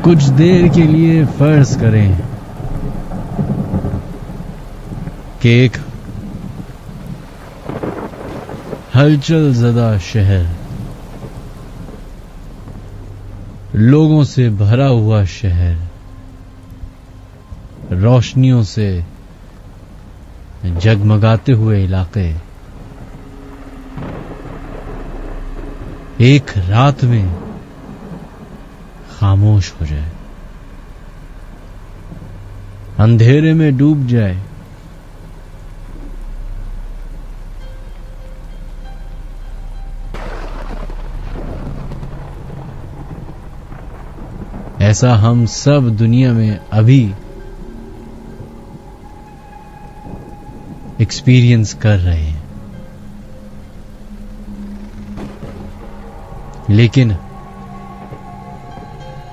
کچھ دیر کے لیے فرض کریں کہ ایک ہلچل زدہ شہر، لوگوں سے بھرا ہوا شہر، روشنیوں سے جگمگاتے ہوئے علاقے، ایک رات میں خاموش ہو جائے، اندھیرے میں ڈوب جائے، ایسا ہم سب دنیا میں ابھی ایکسپیرینس کر رہے ہیں، لیکن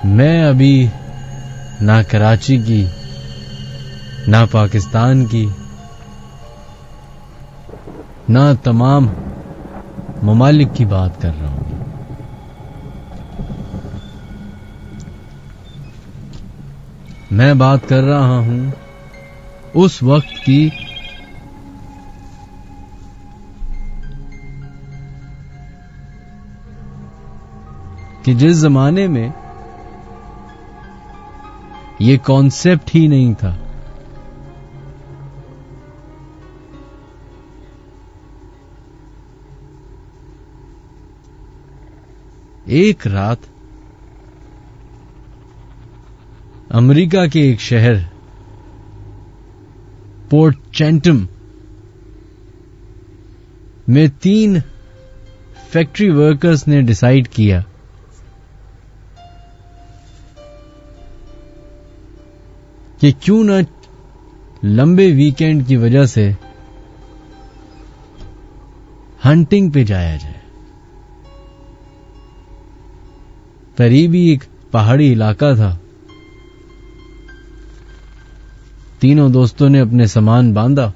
میں ابھی نہ کراچی کی، نہ پاکستان کی، نہ تمام ممالک کی بات کر رہا ہوں، میں بات کر رہا ہوں اس وقت کی کہ جس زمانے میں یہ کانسیپٹ ہی نہیں تھا، ایک رات امریکہ کے ایک شہر پورٹ چینٹم میں 3 فیکٹری ورکرز نے ڈیسائیڈ کیا کہ کیوں نہ لمبے ویکینڈ کی وجہ سے ہنٹنگ پہ جایا جائے۔ قریبی ایک پہاڑی علاقہ تھا، تینوں دوستوں نے اپنے سامان باندھا،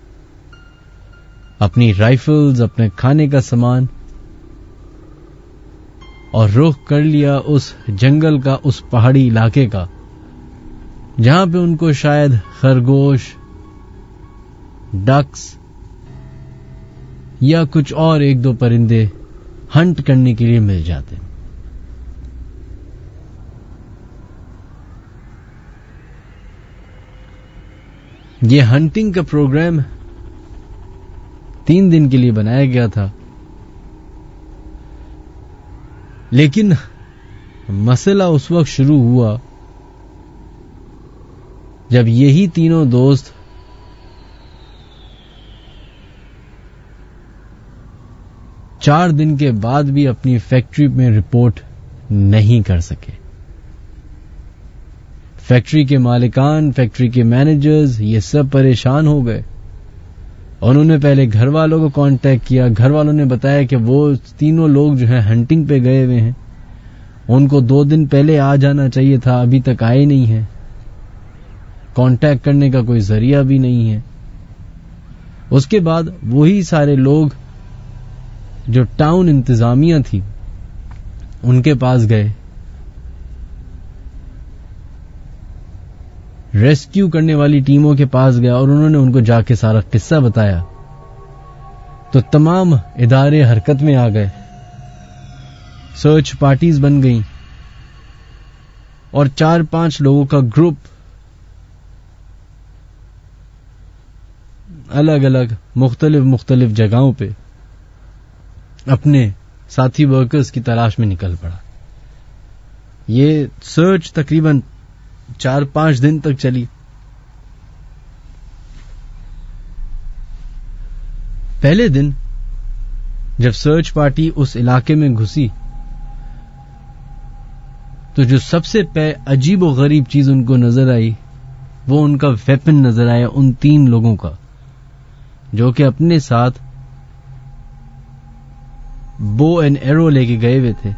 اپنی رائفلز، اپنے کھانے کا سامان، اور رخ کر لیا اس جنگل کا، اس پہاڑی علاقے کا، جہاں پہ ان کو شاید خرگوش، ڈکس یا کچھ اور 1-2 پرندے ہنٹ کرنے کے لیے مل جاتے۔ یہ ہنٹنگ کا پروگرام 3 دن کے لیے بنایا گیا تھا، لیکن مسئلہ اس وقت شروع ہوا جب یہی تینوں دوست چار دن کے بعد بھی اپنی فیکٹری میں رپورٹ نہیں کر سکے۔ فیکٹری کے مالکان، فیکٹری کے مینیجرز یہ سب پریشان ہو گئے۔ انہوں نے پہلے گھر والوں کو کانٹیکٹ کیا، گھر والوں نے بتایا کہ وہ تینوں لوگ جو ہیں ہنٹنگ پہ گئے ہوئے ہیں، ان کو 2 دن پہلے آ جانا چاہیے تھا، ابھی تک آئے نہیں ہیں، کانٹیکٹ کرنے کا کوئی ذریعہ بھی نہیں ہے۔ اس کے بعد وہی سارے لوگ جو ٹاؤن انتظامیہ تھی ان کے پاس گئے، ریسکیو کرنے والی ٹیموں کے پاس گیا، اور انہوں نے ان کو جا کے سارا قصہ بتایا، تو تمام ادارے حرکت میں آ گئے، سرچ پارٹیز بن گئیں، اور 4-5 لوگوں کا گروپ الگ الگ مختلف جگہوں پہ اپنے ساتھی ورکرز کی تلاش میں نکل پڑا۔ یہ سرچ تقریباً 4-5 دن تک چلی۔ پہلے دن جب سرچ پارٹی اس علاقے میں گھسی تو جو سب سے عجیب و غریب چیز ان کو نظر آئی وہ ان کا ویپن نظر آیا، ان 3 لوگوں کا جو کہ اپنے ساتھ بو اینڈ ایرو لے کے گئے ہوئے تھے،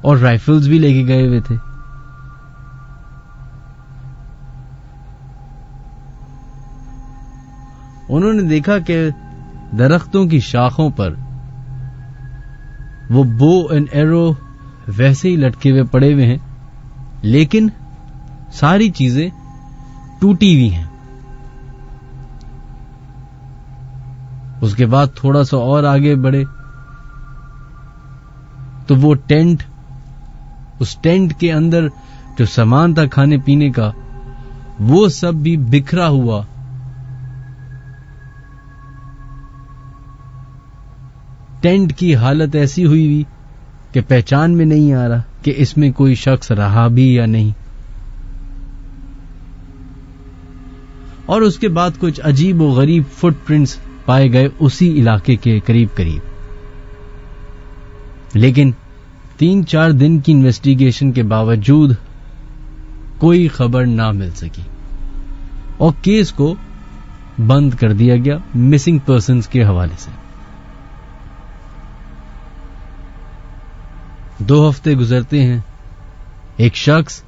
اور رائفلز بھی لے کے گئے ہوئے تھے۔ انہوں نے دیکھا کہ درختوں کی شاخوں پر وہ بو اینڈ ایرو ویسے ہی لٹکے ہوئے پڑے ہوئے ہیں، لیکن ساری چیزیں ٹوٹی ہوئی ہیں. اس کے بعد تھوڑا سا اور آگے بڑھے تو وہ ٹینٹ، اس ٹینٹ کے اندر جو سامان تھا کھانے پینے کا، وہ سب بھی بکھرا ہوا. ٹینٹ کی حالت ایسی ہوئی کہ پہچان میں نہیں آ رہا کہ اس میں کوئی شخص رہا بھی یا نہیں. اور اس کے بعد کچھ عجیب و غریب فٹ پرنٹس پائے گئے اسی علاقے کے قریب قریب. لیکن 3-4 دن کی انویسٹیگیشن کے باوجود کوئی خبر نہ مل سکی اور کیس کو بند کر دیا گیا مسنگ پرسنز کے حوالے سے. 2 ہفتے گزرتے ہیں. ایک شخص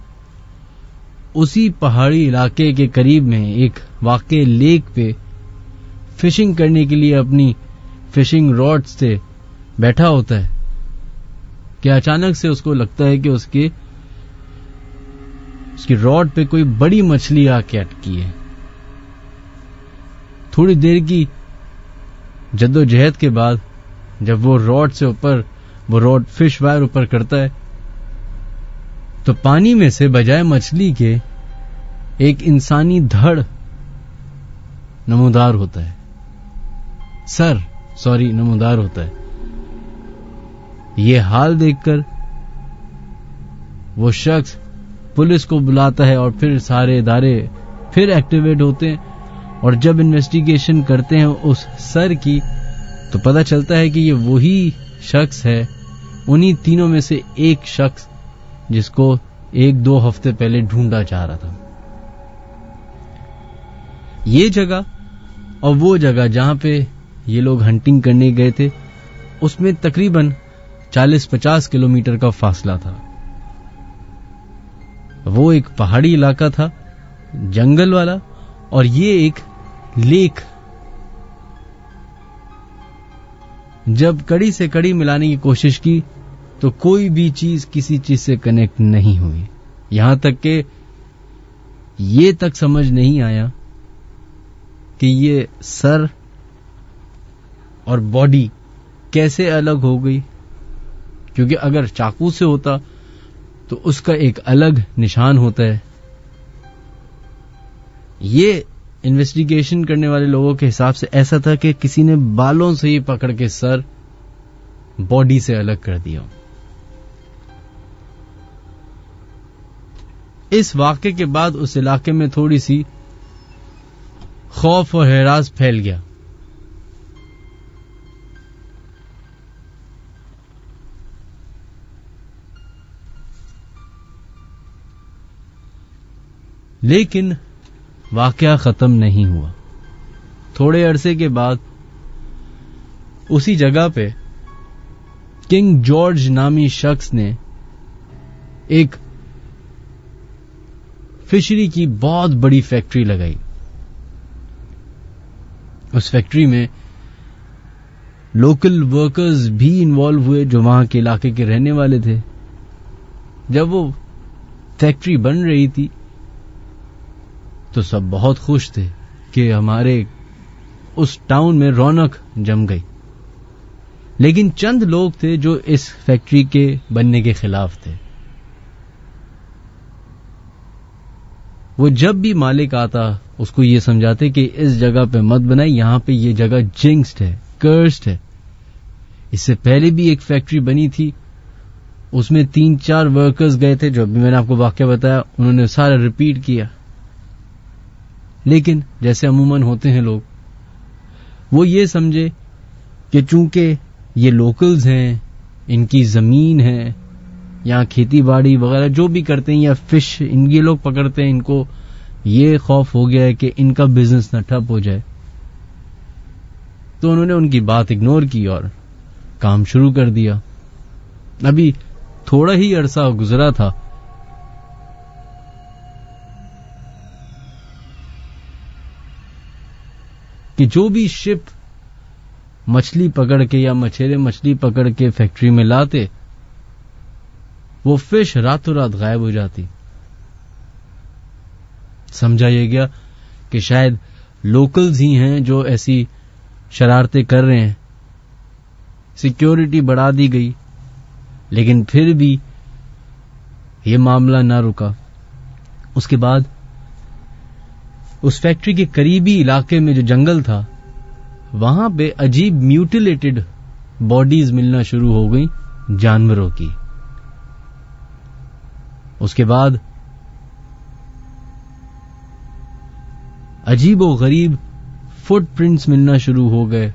اسی پہاڑی علاقے کے قریب میں ایک واقع لیک پہ فشنگ کرنے کے لیے اپنی فشنگ راڈ سے بیٹھا ہوتا ہے کہ اچانک سے اس کو لگتا ہے کہ اس کی راڈ پہ کوئی بڑی مچھلی آ کے اٹکی ہے. تھوڑی دیر کی جدوجہد کے بعد جب وہ راڈ سے اوپر، وہ راڈ فش وائر اوپر کرتا ہے تو پانی میں سے بجائے مچھلی کے ایک انسانی دھڑ نمودار ہوتا ہے، نمودار ہوتا ہے. یہ حال دیکھ کر وہ شخص پولیس کو بلاتا ہے اور پھر سارے ادارے پھر ایکٹیویٹ ہوتے ہیں. اور جب انویسٹیگیشن کرتے ہیں اس سر کی تو پتہ چلتا ہے کہ یہ وہی شخص ہے، انہی تینوں میں سے ایک شخص جس کو 1-2 ہفتے پہلے ڈھونڈا جا رہا تھا. یہ جگہ اور وہ جگہ جہاں پہ یہ لوگ ہنٹنگ کرنے گئے تھے، اس میں تقریباً 40-50 کلومیٹر کا فاصلہ تھا. وہ ایک پہاڑی علاقہ تھا، جنگل والا، اور یہ ایک لیک. جب کڑی سے کڑی ملانے کی کوشش کی تو کوئی بھی چیز کسی چیز سے کنیکٹ نہیں ہوئی. یہاں تک کہ یہ تک سمجھ نہیں آیا کہ یہ سر اور باڈی کیسے الگ ہو گئی، کیونکہ اگر چاقو سے ہوتا تو اس کا ایک الگ نشان ہوتا ہے. یہ انویسٹیگیشن کرنے والے لوگوں کے حساب سے ایسا تھا کہ کسی نے بالوں سے ہی پکڑ کے سر باڈی سے الگ کر دیا. اس واقعے کے بعد اس علاقے میں تھوڑی سی خوف اور ہراس پھیل گیا. لیکن واقعہ ختم نہیں ہوا. تھوڑے عرصے کے بعد اسی جگہ پہ کنگ جارج نامی شخص نے ایک فشری کی بہت بڑی فیکٹری لگائی. اس فیکٹری میں لوکل ورکرز بھی انوالو ہوئے جو وہاں کے علاقے کے رہنے والے تھے. جب وہ فیکٹری بن رہی تھی تو سب بہت خوش تھے کہ ہمارے اس ٹاؤن میں رونق جم گئی. لیکن چند لوگ تھے جو اس فیکٹری کے بننے کے خلاف تھے. وہ جب بھی مالک آتا اس کو یہ سمجھاتے کہ اس جگہ پہ مت بنائی، یہاں پہ یہ جگہ جنکسڈ ہے، کرسڈ ہے. اس سے پہلے بھی ایک فیکٹری بنی تھی، اس میں 3-4 ورکرز گئے تھے، جو ابھی میں نے آپ کو واقعہ بتایا، انہوں نے سارا ریپیٹ کیا. لیکن جیسے عموماً ہوتے ہیں لوگ، وہ یہ سمجھے کہ چونکہ یہ لوکلز ہیں، ان کی زمین ہے، یہاں کھیتی باڑی وغیرہ جو بھی کرتے ہیں یا فش یہ لوگ پکڑتے ہیں، ان کو یہ خوف ہو گیا ہے کہ ان کا بزنس نہ ٹھپ ہو جائے. تو انہوں نے ان کی بات اگنور کی اور کام شروع کر دیا. ابھی تھوڑا ہی عرصہ گزرا تھا کہ جو بھی شپ مچھلی پکڑ کے یا مچھیرے مچھلی پکڑ کے فیکٹری میں لاتے وہ فش راتوں رات غائب ہو جاتی. سمجھا یہ گیا کہ شاید لوکلز ہی ہیں جو ایسی شرارتیں کر رہے ہیں. سیکیورٹی بڑھا دی گئی لیکن پھر بھی یہ معاملہ نہ رکا. اس کے بعد اس فیکٹری کے قریبی علاقے میں جو جنگل تھا وہاں پہ عجیب میوٹیلیٹڈ باڈیز ملنا شروع ہو گئیں جانوروں کی. اس کے بعد عجیب و غریب فٹ پرنٹس ملنا شروع ہو گئے.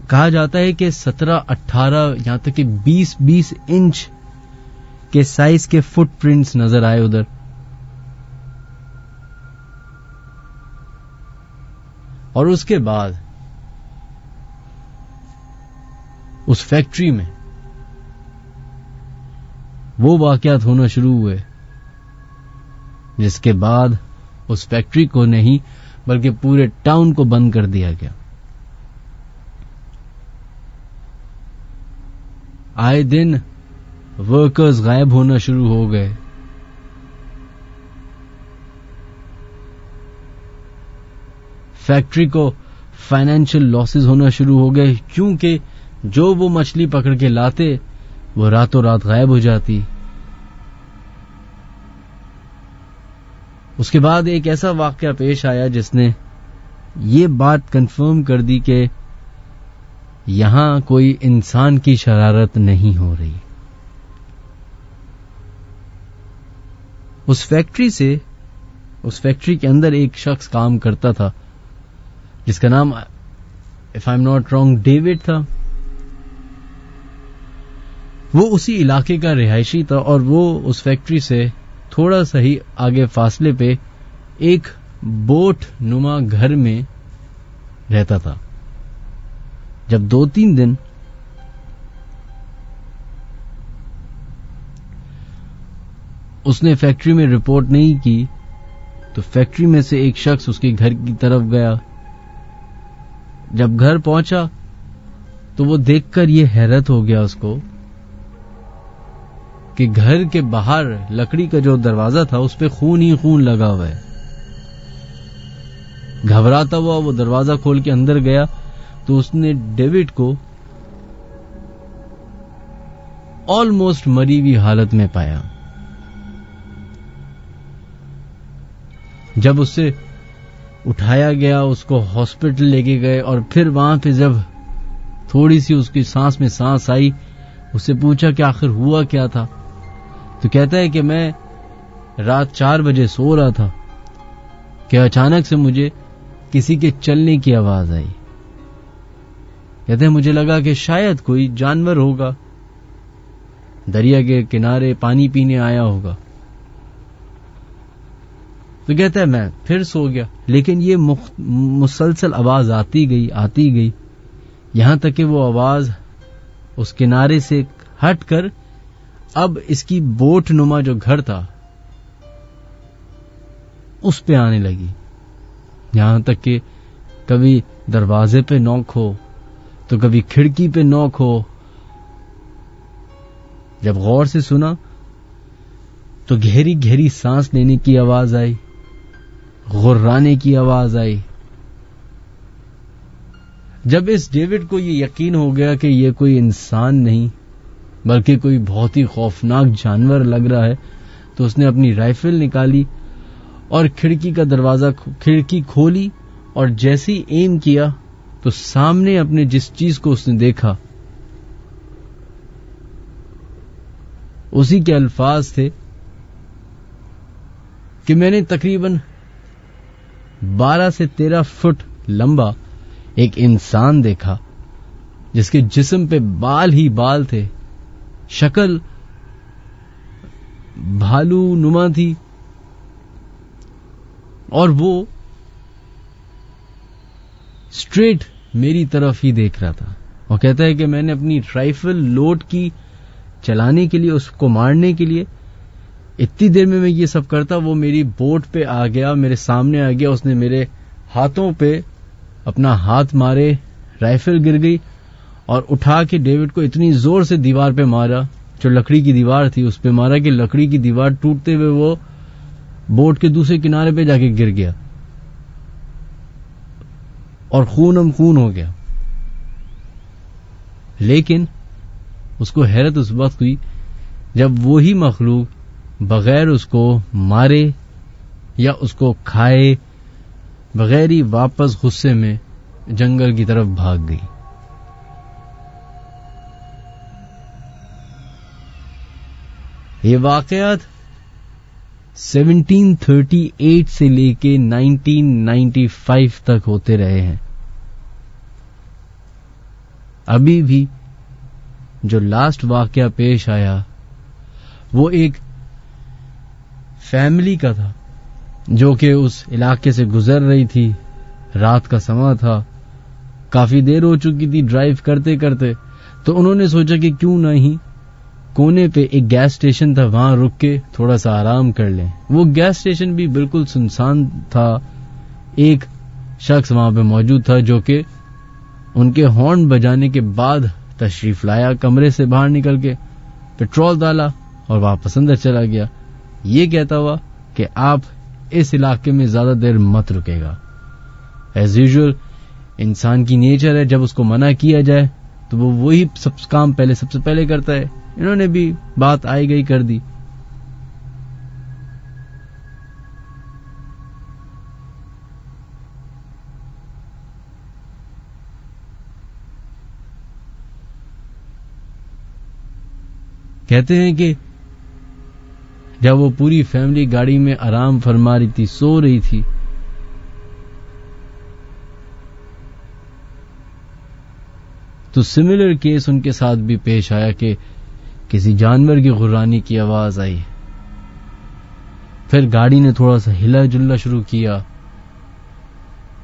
کہا جاتا ہے کہ 17, 18 یہاں تک کہ 20 انچ کے سائز کے فٹ پرنٹس نظر آئے ادھر. اور اس کے بعد اس فیکٹری میں وہ واقعات ہونا شروع ہوئے جس کے بعد اس فیکٹری کو نہیں بلکہ پورے ٹاؤن کو بند کر دیا گیا. آئے دن ورکرز غائب ہونا شروع ہو گئے. فیکٹری کو فائنینشل لاسز ہونا شروع ہو گئے کیونکہ جو وہ مچھلی پکڑ کے لاتے وہ راتوں رات غائب ہو جاتی. اس کے بعد ایک ایسا واقعہ پیش آیا جس نے یہ بات کنفرم کر دی کہ یہاں کوئی انسان کی شرارت نہیں ہو رہی. اس فیکٹری کے اندر ایک شخص کام کرتا تھا جس کا نام if I'm not wrong David تھا. وہ اسی علاقے کا رہائشی تھا اور وہ اس فیکٹری سے تھوڑا سا ہی آگے فاصلے پہ ایک بوٹ نما گھر میں رہتا تھا. جب 2-3 دن اس نے فیکٹری میں رپورٹ نہیں کی تو فیکٹری میں سے ایک شخص اس کے گھر کی طرف گیا. جب گھر پہنچا تو وہ دیکھ کر یہ حیرت ہو گیا اس کو کہ گھر کے باہر لکڑی کا جو دروازہ تھا اس پہ خون ہی خون لگا ہوا ہے. گھبراتا ہوا وہ دروازہ کھول کے اندر گیا تو اس نے ڈیوڈ کو آلموسٹ مری ہوئی حالت میں پایا. جب اس سے اٹھایا گیا اس کو ہاسپٹل لے کے گئے اور پھر وہاں پہ جب تھوڑی سی اس کی سانس میں سانس آئی اس سے پوچھا کہ آخر ہوا کیا تھا تو کہتا ہے کہ میں رات 4 بجے سو رہا تھا کہ اچانک سے مجھے کسی کے چلنے کی آواز آئی. کہتے ہیں مجھے لگا کہ شاید کوئی جانور ہوگا دریا کے کنارے پانی پینے آیا ہوگا. تو کہتا ہے میں پھر سو گیا لیکن یہ مسلسل آواز آتی گئی یہاں تک کہ وہ آواز اس کنارے سے ہٹ کر اب اس کی بوٹ نما جو گھر تھا اس پہ آنے لگی. یہاں تک کہ کبھی دروازے پہ نوک ہو تو کبھی کھڑکی پہ نوک ہو. جب غور سے سنا تو گہری گہری سانس لینے کی آواز آئی, غرانے کی آواز آئی. جب اس ڈیوڈ کو یہ یقین ہو گیا کہ یہ کوئی انسان نہیں بلکہ کوئی بہت ہی خوفناک جانور لگ رہا ہے تو اس نے اپنی رائفل نکالی اور کھڑکی کھولی اور جیسے ہی ایم کیا تو سامنے اپنے جس چیز کو اس نے دیکھا اسی کے الفاظ تھے کہ میں نے تقریباً 12 سے 13 فٹ لمبا ایک انسان دیکھا جس کے جسم پہ بال ہی بال تھے, شکل بھالو نما تھی اور وہ اسٹریٹ میری طرف ہی دیکھ رہا تھا. اور کہتا ہے کہ میں نے اپنی رائفل لوڈ کی چلانے کے لیے اس کو مارنے کے لیے اتنی دیر میں یہ سب کرتا وہ میری بوٹ پہ آ گیا, میرے سامنے آ گیا, اس نے میرے ہاتھوں پہ اپنا ہاتھ مارے, رائفل گر گئی اور اٹھا کے ڈیوڈ کو اتنی زور سے دیوار پہ مارا, جو لکڑی کی دیوار تھی اس پہ مارا کہ لکڑی کی دیوار ٹوٹتے ہوئے وہ بوٹ کے دوسرے کنارے پہ جا کے گر گیا اور خونم خون ہو گیا. لیکن اس کو حیرت اس وقت ہوئی جب وہی مخلوق بغیر اس کو مارے یا اس کو کھائے بغیر ہی واپس غصے میں جنگل کی طرف بھاگ گئی. یہ واقعات 1738 سے لے کے 1995 تک ہوتے رہے ہیں. ابھی بھی جو لاسٹ واقعہ پیش آیا وہ ایک فیملی کا تھا جو کہ اس علاقے سے گزر رہی تھی. رات کا سماں تھا, کافی دیر ہو چکی تھی ڈرائیو کرتے کرتے, تو انہوں نے سوچا کہ کیوں نہ ہی کونے پہ ایک گیس اسٹیشن تھا, وہاں رک کے تھوڑا سا آرام کر لیں. وہ گیس اسٹیشن بھی بالکل سنسان تھا. ایک شخص وہاں پہ موجود تھا جو کہ ان کے ہارن بجانے کے بعد تشریف لایا, کمرے سے باہر نکل کے پیٹرول ڈالا اور واپس اندر چلا گیا, یہ کہتا ہوا کہ آپ اس علاقے میں زیادہ دیر مت رکے گا. ایز یوزول انسان کی نیچر ہے, جب اس کو منع کیا جائے تو وہ وہی سب کام سب سے پہلے کرتا ہے. انہوں نے بھی بات آئی گئی کر دی. کہتے ہیں کہ جب وہ پوری فیملی گاڑی میں آرام فرما رہی تھی, سو رہی تھی, تو سملر کیس ان کے ساتھ بھی پیش آیا کہ کسی جانور کی غرانی کی آواز آئی. پھر گاڑی نے تھوڑا سا ہلا جلنا شروع کیا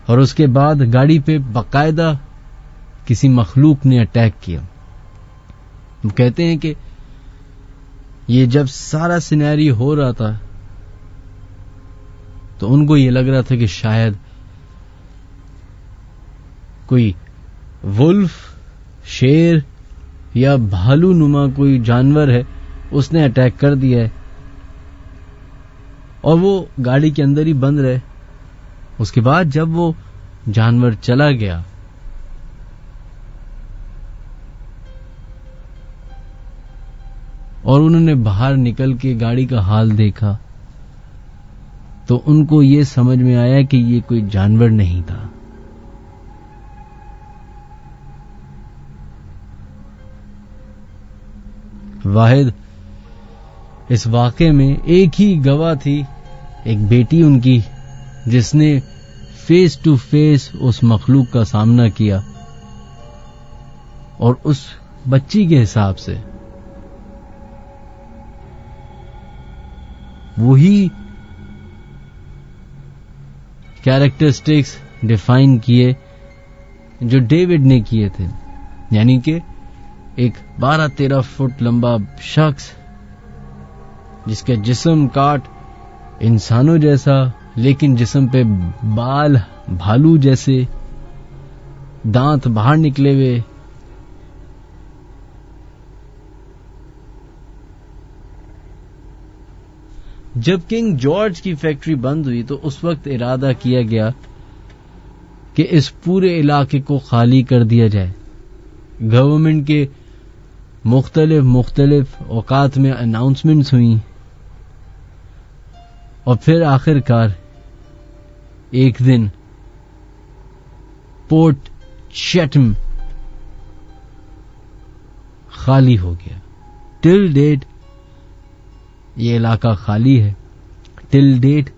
اور اس کے بعد گاڑی پہ باقاعدہ کسی مخلوق نے اٹیک کیا. وہ کہتے ہیں کہ یہ جب سارا سینیری ہو رہا تھا تو ان کو یہ لگ رہا تھا کہ شاید کوئی ولف, شیر یا بھالو نما کوئی جانور ہے, اس نے اٹیک کر دیا ہے, اور وہ گاڑی کے اندر ہی بند رہے. اس کے بعد جب وہ جانور چلا گیا اور انہوں نے باہر نکل کے گاڑی کا حال دیکھا تو ان کو یہ سمجھ میں آیا کہ یہ کوئی جانور نہیں تھا. واحد اس واقعے میں ایک ہی گواہ تھی, ایک بیٹی ان کی, جس نے فیس ٹو فیس اس مخلوق کا سامنا کیا, اور اس بچی کے حساب سے وہی کیریکٹرسٹکس ڈیفائن کیے جو ڈیوڈ نے کیے تھے. یعنی کہ ایک 12-13 فٹ لمبا شخص جس کا جسم کاٹ انسانوں جیسا, لیکن جسم پہ بال بھالو جیسے, دانت باہر نکلے ہوئے, جب کنگ جارج کی فیکٹری بند ہوئی تو اس وقت ارادہ کیا گیا کہ اس پورے علاقے کو خالی کر دیا جائے. گورنمنٹ کے مختلف اوقات میں اناؤنسمنٹس ہوئیں, اور پھر آخر کار ایک دن پورٹ چیٹم خالی ہو گیا. ٹل ڈیٹ یہ علاقہ خالی ہے. ٹل ڈیٹ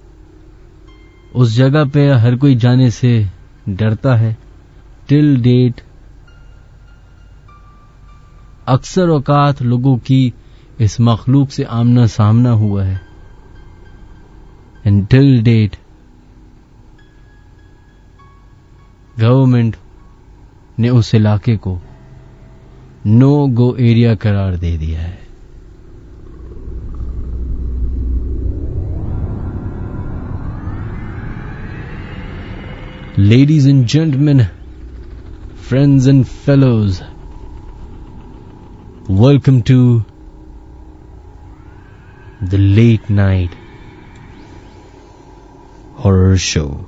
اس جگہ پہ ہر کوئی جانے سے ڈرتا ہے. ٹل ڈیٹ اکثر اوقات لوگوں کی اس مخلوق سے آمنا سامنا ہوا ہے. ٹل ڈیٹ گورنمنٹ نے اس علاقے کو نو گو ایریا قرار دے دیا ہے. Ladies and gentlemen, friends and fellows, Welcome to the Late Night Horror Show.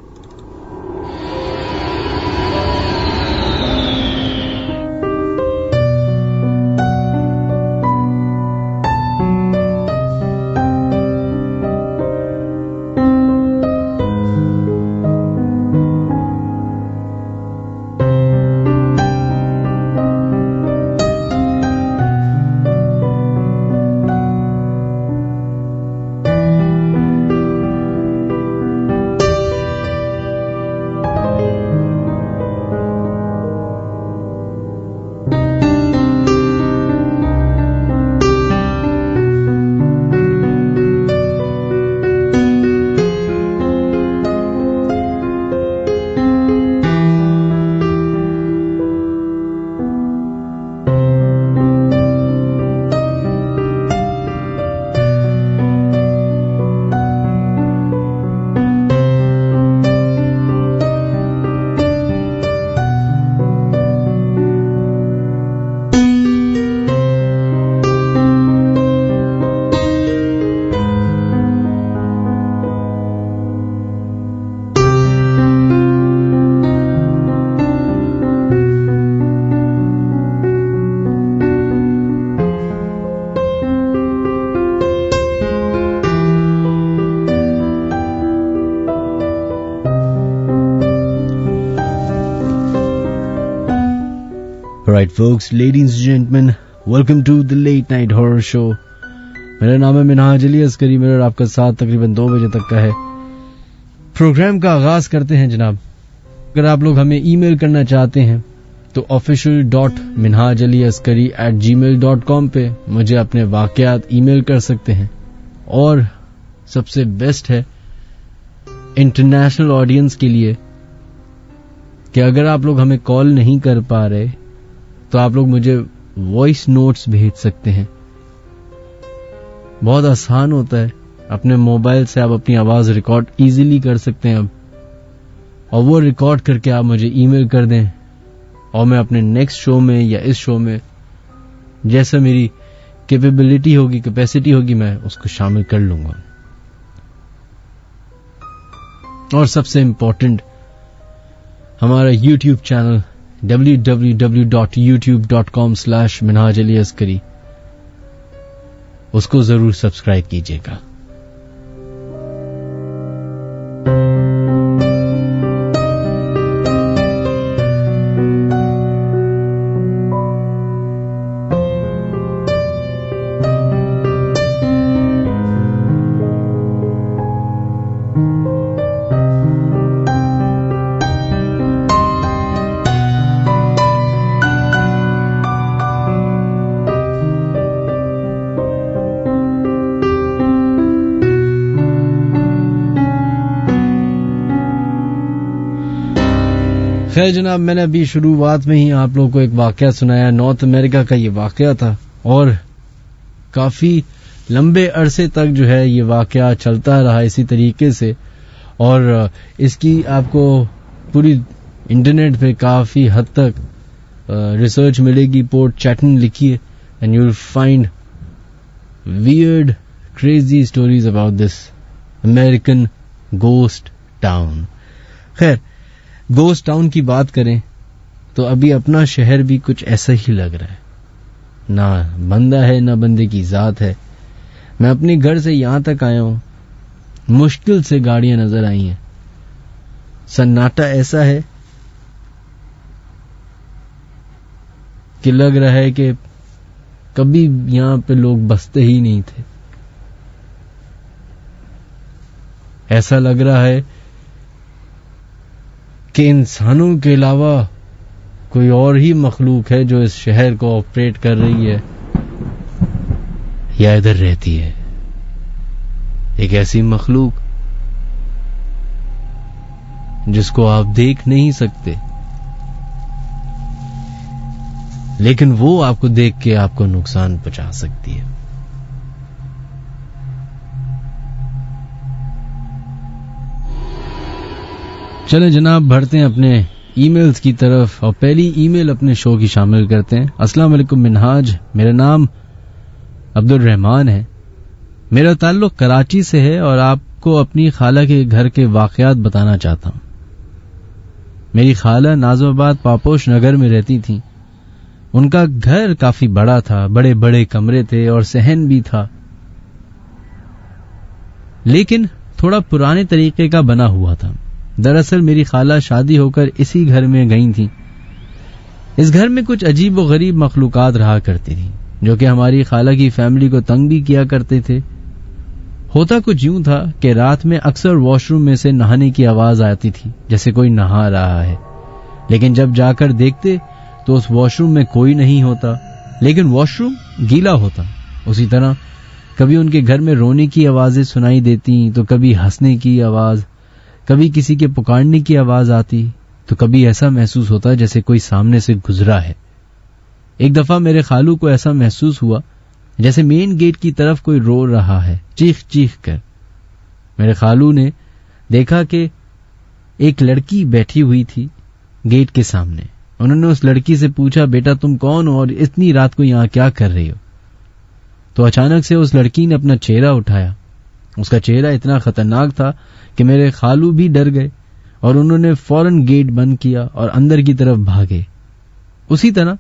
Alright folks, ladies and gentlemen, welcome to the Late Night Horror Show. میرا نام ہے منہاج علی عسکری. میرا اور آپ کا ساتھ تقریباً 2 بجے تک کا ہے. پروگرام کا آغاز کرتے ہیں جناب. اگر آپ لوگ ہمیں ای میل کرنا چاہتے ہیں تو official.minhajaliaskari@gmail.com پہ مجھے اپنے واقعات ای میل کر سکتے ہیں. اور سب سے بیسٹ ہے انٹرنیشنل آڈینس کے لیے کہ اگر آپ لوگ ہمیں کال نہیں کر پا رہے تو آپ لوگ مجھے وائس نوٹس بھیج سکتے ہیں. بہت آسان ہوتا ہے, اپنے موبائل سے آپ اپنی آواز ریکارڈ ایزیلی کر سکتے ہیں اب, اور وہ ریکارڈ کر کے آپ مجھے ای میل کر دیں اور میں اپنے نیکسٹ شو میں یا اس شو میں جیسا میری کیپیبلٹی ہوگی, کیپیسٹی ہوگی, میں اس کو شامل کر لوں گا. اور سب سے امپورٹنٹ, ہمارا یوٹیوب چینل www.youtube.com/minhajaliaskari اس کو ضرور سبسکرائب کیجیے گا. خیر جناب, میں نے ابھی شروعات میں ہی آپ لوگوں کو ایک واقعہ سنایا. نارتھ امریکہ کا یہ واقعہ تھا اور کافی لمبے عرصے تک جو ہے یہ واقعہ چلتا رہا اسی طریقے سے, اور اس کی آپ کو پوری انٹرنیٹ پہ کافی حد تک ریسرچ ملے گی. پورٹ چیٹن لکھیے and you will find weird crazy stories about this American ghost town. خیر, گوسٹ ٹاؤن کی بات کریں تو ابھی اپنا شہر بھی کچھ ایسا ہی لگ رہا ہے. نہ بندہ ہے نہ بندے کی ذات ہے. میں اپنے گھر سے یہاں تک آیا ہوں, مشکل سے گاڑیاں نظر آئی ہیں. سناٹا ایسا ہے کہ لگ رہا ہے کہ کبھی یہاں پہ لوگ بستے ہی نہیں تھے. ایسا لگ رہا ہے کہ انسانوں کے علاوہ کوئی اور ہی مخلوق ہے جو اس شہر کو آپریٹ کر رہی ہے یا ادھر رہتی ہے. ایک ایسی مخلوق جس کو آپ دیکھ نہیں سکتے, لیکن وہ آپ کو دیکھ کے آپ کو نقصان پہنچا سکتی ہے. چلیں جناب, بڑھتے ہیں اپنے ای میلز کی طرف اور پہلی ای میل اپنے شو کی شامل کرتے ہیں. السلام علیکم منہاج، میرا نام عبد الرحمان ہے. میرا تعلق کراچی سے ہے اور آپ کو اپنی خالہ کے گھر کے واقعات بتانا چاہتا ہوں. میری خالہ نازم آباد پاپوش نگر میں رہتی تھیں. ان کا گھر کافی بڑا تھا، بڑے بڑے کمرے تھے اور صحن بھی تھا، لیکن تھوڑا پرانے طریقے کا بنا ہوا تھا. دراصل میری خالہ شادی ہو کر اسی گھر میں گئی تھیں. اس گھر میں کچھ عجیب و غریب مخلوقات رہا کرتی تھیں جو کہ ہماری خالہ کی فیملی کو تنگ بھی کیا کرتے تھے. ہوتا کچھ یوں تھا کہ رات میں اکثر واش روم میں سے نہانے کی آواز آتی تھی، جیسے کوئی نہا رہا ہے، لیکن جب جا کر دیکھتے تو اس واش روم میں کوئی نہیں ہوتا، لیکن واش روم گیلا ہوتا. اسی طرح کبھی ان کے گھر میں رونے کی آوازیں سنائی دیتی تو کبھی ہنسنے کی آواز، کبھی کسی کے پکارنے کی آواز آتی تو کبھی ایسا محسوس ہوتا جیسے کوئی سامنے سے گزرا ہے. ایک دفعہ میرے خالو کو ایسا محسوس ہوا جیسے مین گیٹ کی طرف کوئی رو رہا ہے، چیخ چیخ کر. میرے خالو نے دیکھا کہ ایک لڑکی بیٹھی ہوئی تھی گیٹ کے سامنے. انہوں نے اس لڑکی سے پوچھا، بیٹا تم کون ہو اور اتنی رات کو یہاں کیا کر رہی ہو؟ تو اچانک سے اس لڑکی نے اپنا چہرہ اٹھایا. اس کا چہرہ اتنا خطرناک تھا کہ میرے خالو بھی ڈر گئے اور انہوں نے فوراً گیٹ بند کیا اور اندر کی طرف بھاگے. اسی طرح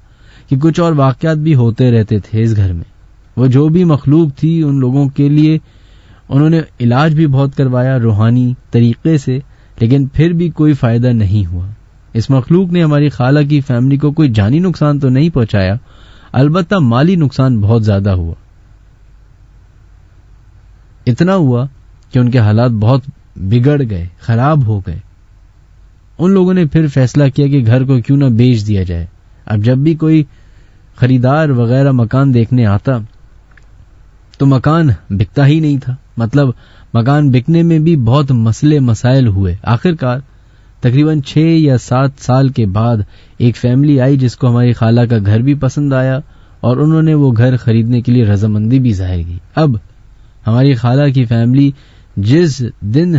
کہ کچھ اور واقعات بھی ہوتے رہتے تھے اس گھر میں. وہ جو بھی مخلوق تھی ان لوگوں کے لیے انہوں نے علاج بھی بہت کروایا روحانی طریقے سے، لیکن پھر بھی کوئی فائدہ نہیں ہوا. اس مخلوق نے ہماری خالہ کی فیملی کو کوئی جانی نقصان تو نہیں پہنچایا، البتہ مالی نقصان بہت زیادہ ہوا. اتنا ہوا کہ ان کے حالات بہت بگڑ گئے، خراب ہو گئے. ان لوگوں نے پھر فیصلہ کیا کہ گھر کو کیوں نہ بیچ دیا جائے. اب جب بھی کوئی خریدار وغیرہ مکان دیکھنے آتا تو مکان بکتا ہی نہیں تھا. مطلب مکان بکنے میں بھی بہت مسئلے مسائل ہوئے. آخرکار تقریباً 6 یا 7 سال کے بعد ایک فیملی آئی جس کو ہماری خالہ کا گھر بھی پسند آیا اور انہوں نے وہ گھر خریدنے کے لیے رضامندی بھی ظاہر کی. اب ہماری خالہ کی فیملی جس دن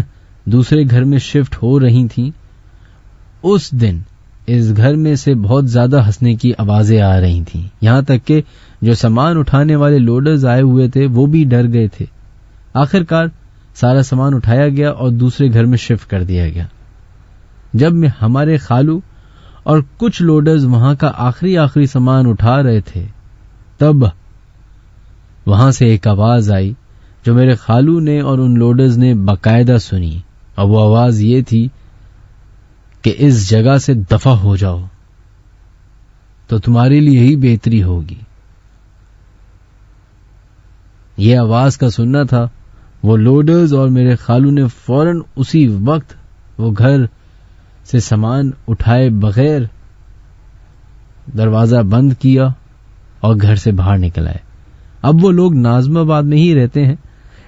دوسرے گھر میں شفٹ ہو رہی تھیں اس دن اس گھر میں سے بہت زیادہ ہنسنے کی آوازیں آ رہی تھیں، یہاں تک کہ جو سامان اٹھانے والے لوڈرز آئے ہوئے تھے وہ بھی ڈر گئے تھے. آخرکار سارا سامان اٹھایا گیا اور دوسرے گھر میں شفٹ کر دیا گیا. جب ہمارے خالو اور کچھ لوڈرز وہاں کا آخری سامان اٹھا رہے تھے تب وہاں سے ایک آواز آئی جو میرے خالو نے اور ان لوڈرز نے باقاعدہ سنی، اور وہ آواز یہ تھی کہ اس جگہ سے دفع ہو جاؤ تو تمہارے لیے ہی بہتری ہوگی. یہ آواز کا سننا تھا. وہ لوڈرز اور میرے خالو نے فوراً اسی وقت وہ گھر سے سامان اٹھائے بغیر دروازہ بند کیا اور گھر سے باہر نکل آئے. اب وہ لوگ نازم آباد میں ہی رہتے ہیں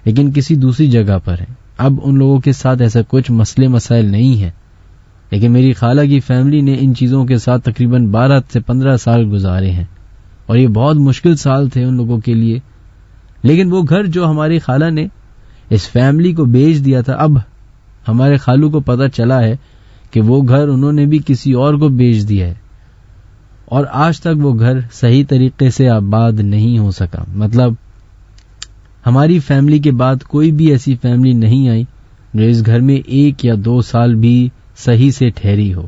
لیکن کسی دوسری جگہ پر ہیں. اب ان لوگوں کے ساتھ ایسا کچھ مسئلے مسائل نہیں ہیں، لیکن میری خالہ کی فیملی نے ان چیزوں کے ساتھ تقریباً 12 سے 15 سال گزارے ہیں اور یہ بہت مشکل سال تھے ان لوگوں کے لیے. لیکن وہ گھر جو ہماری خالہ نے اس فیملی کو بیچ دیا تھا، اب ہمارے خالو کو پتہ چلا ہے کہ وہ گھر انہوں نے بھی کسی اور کو بیچ دیا ہے اور آج تک وہ گھر صحیح طریقے سے آباد نہیں ہو سکا. مطلب ہماری فیملی کے بعد کوئی بھی ایسی فیملی نہیں آئی جو اس گھر میں 1 یا 2 سال بھی صحیح سے ٹھہری ہو.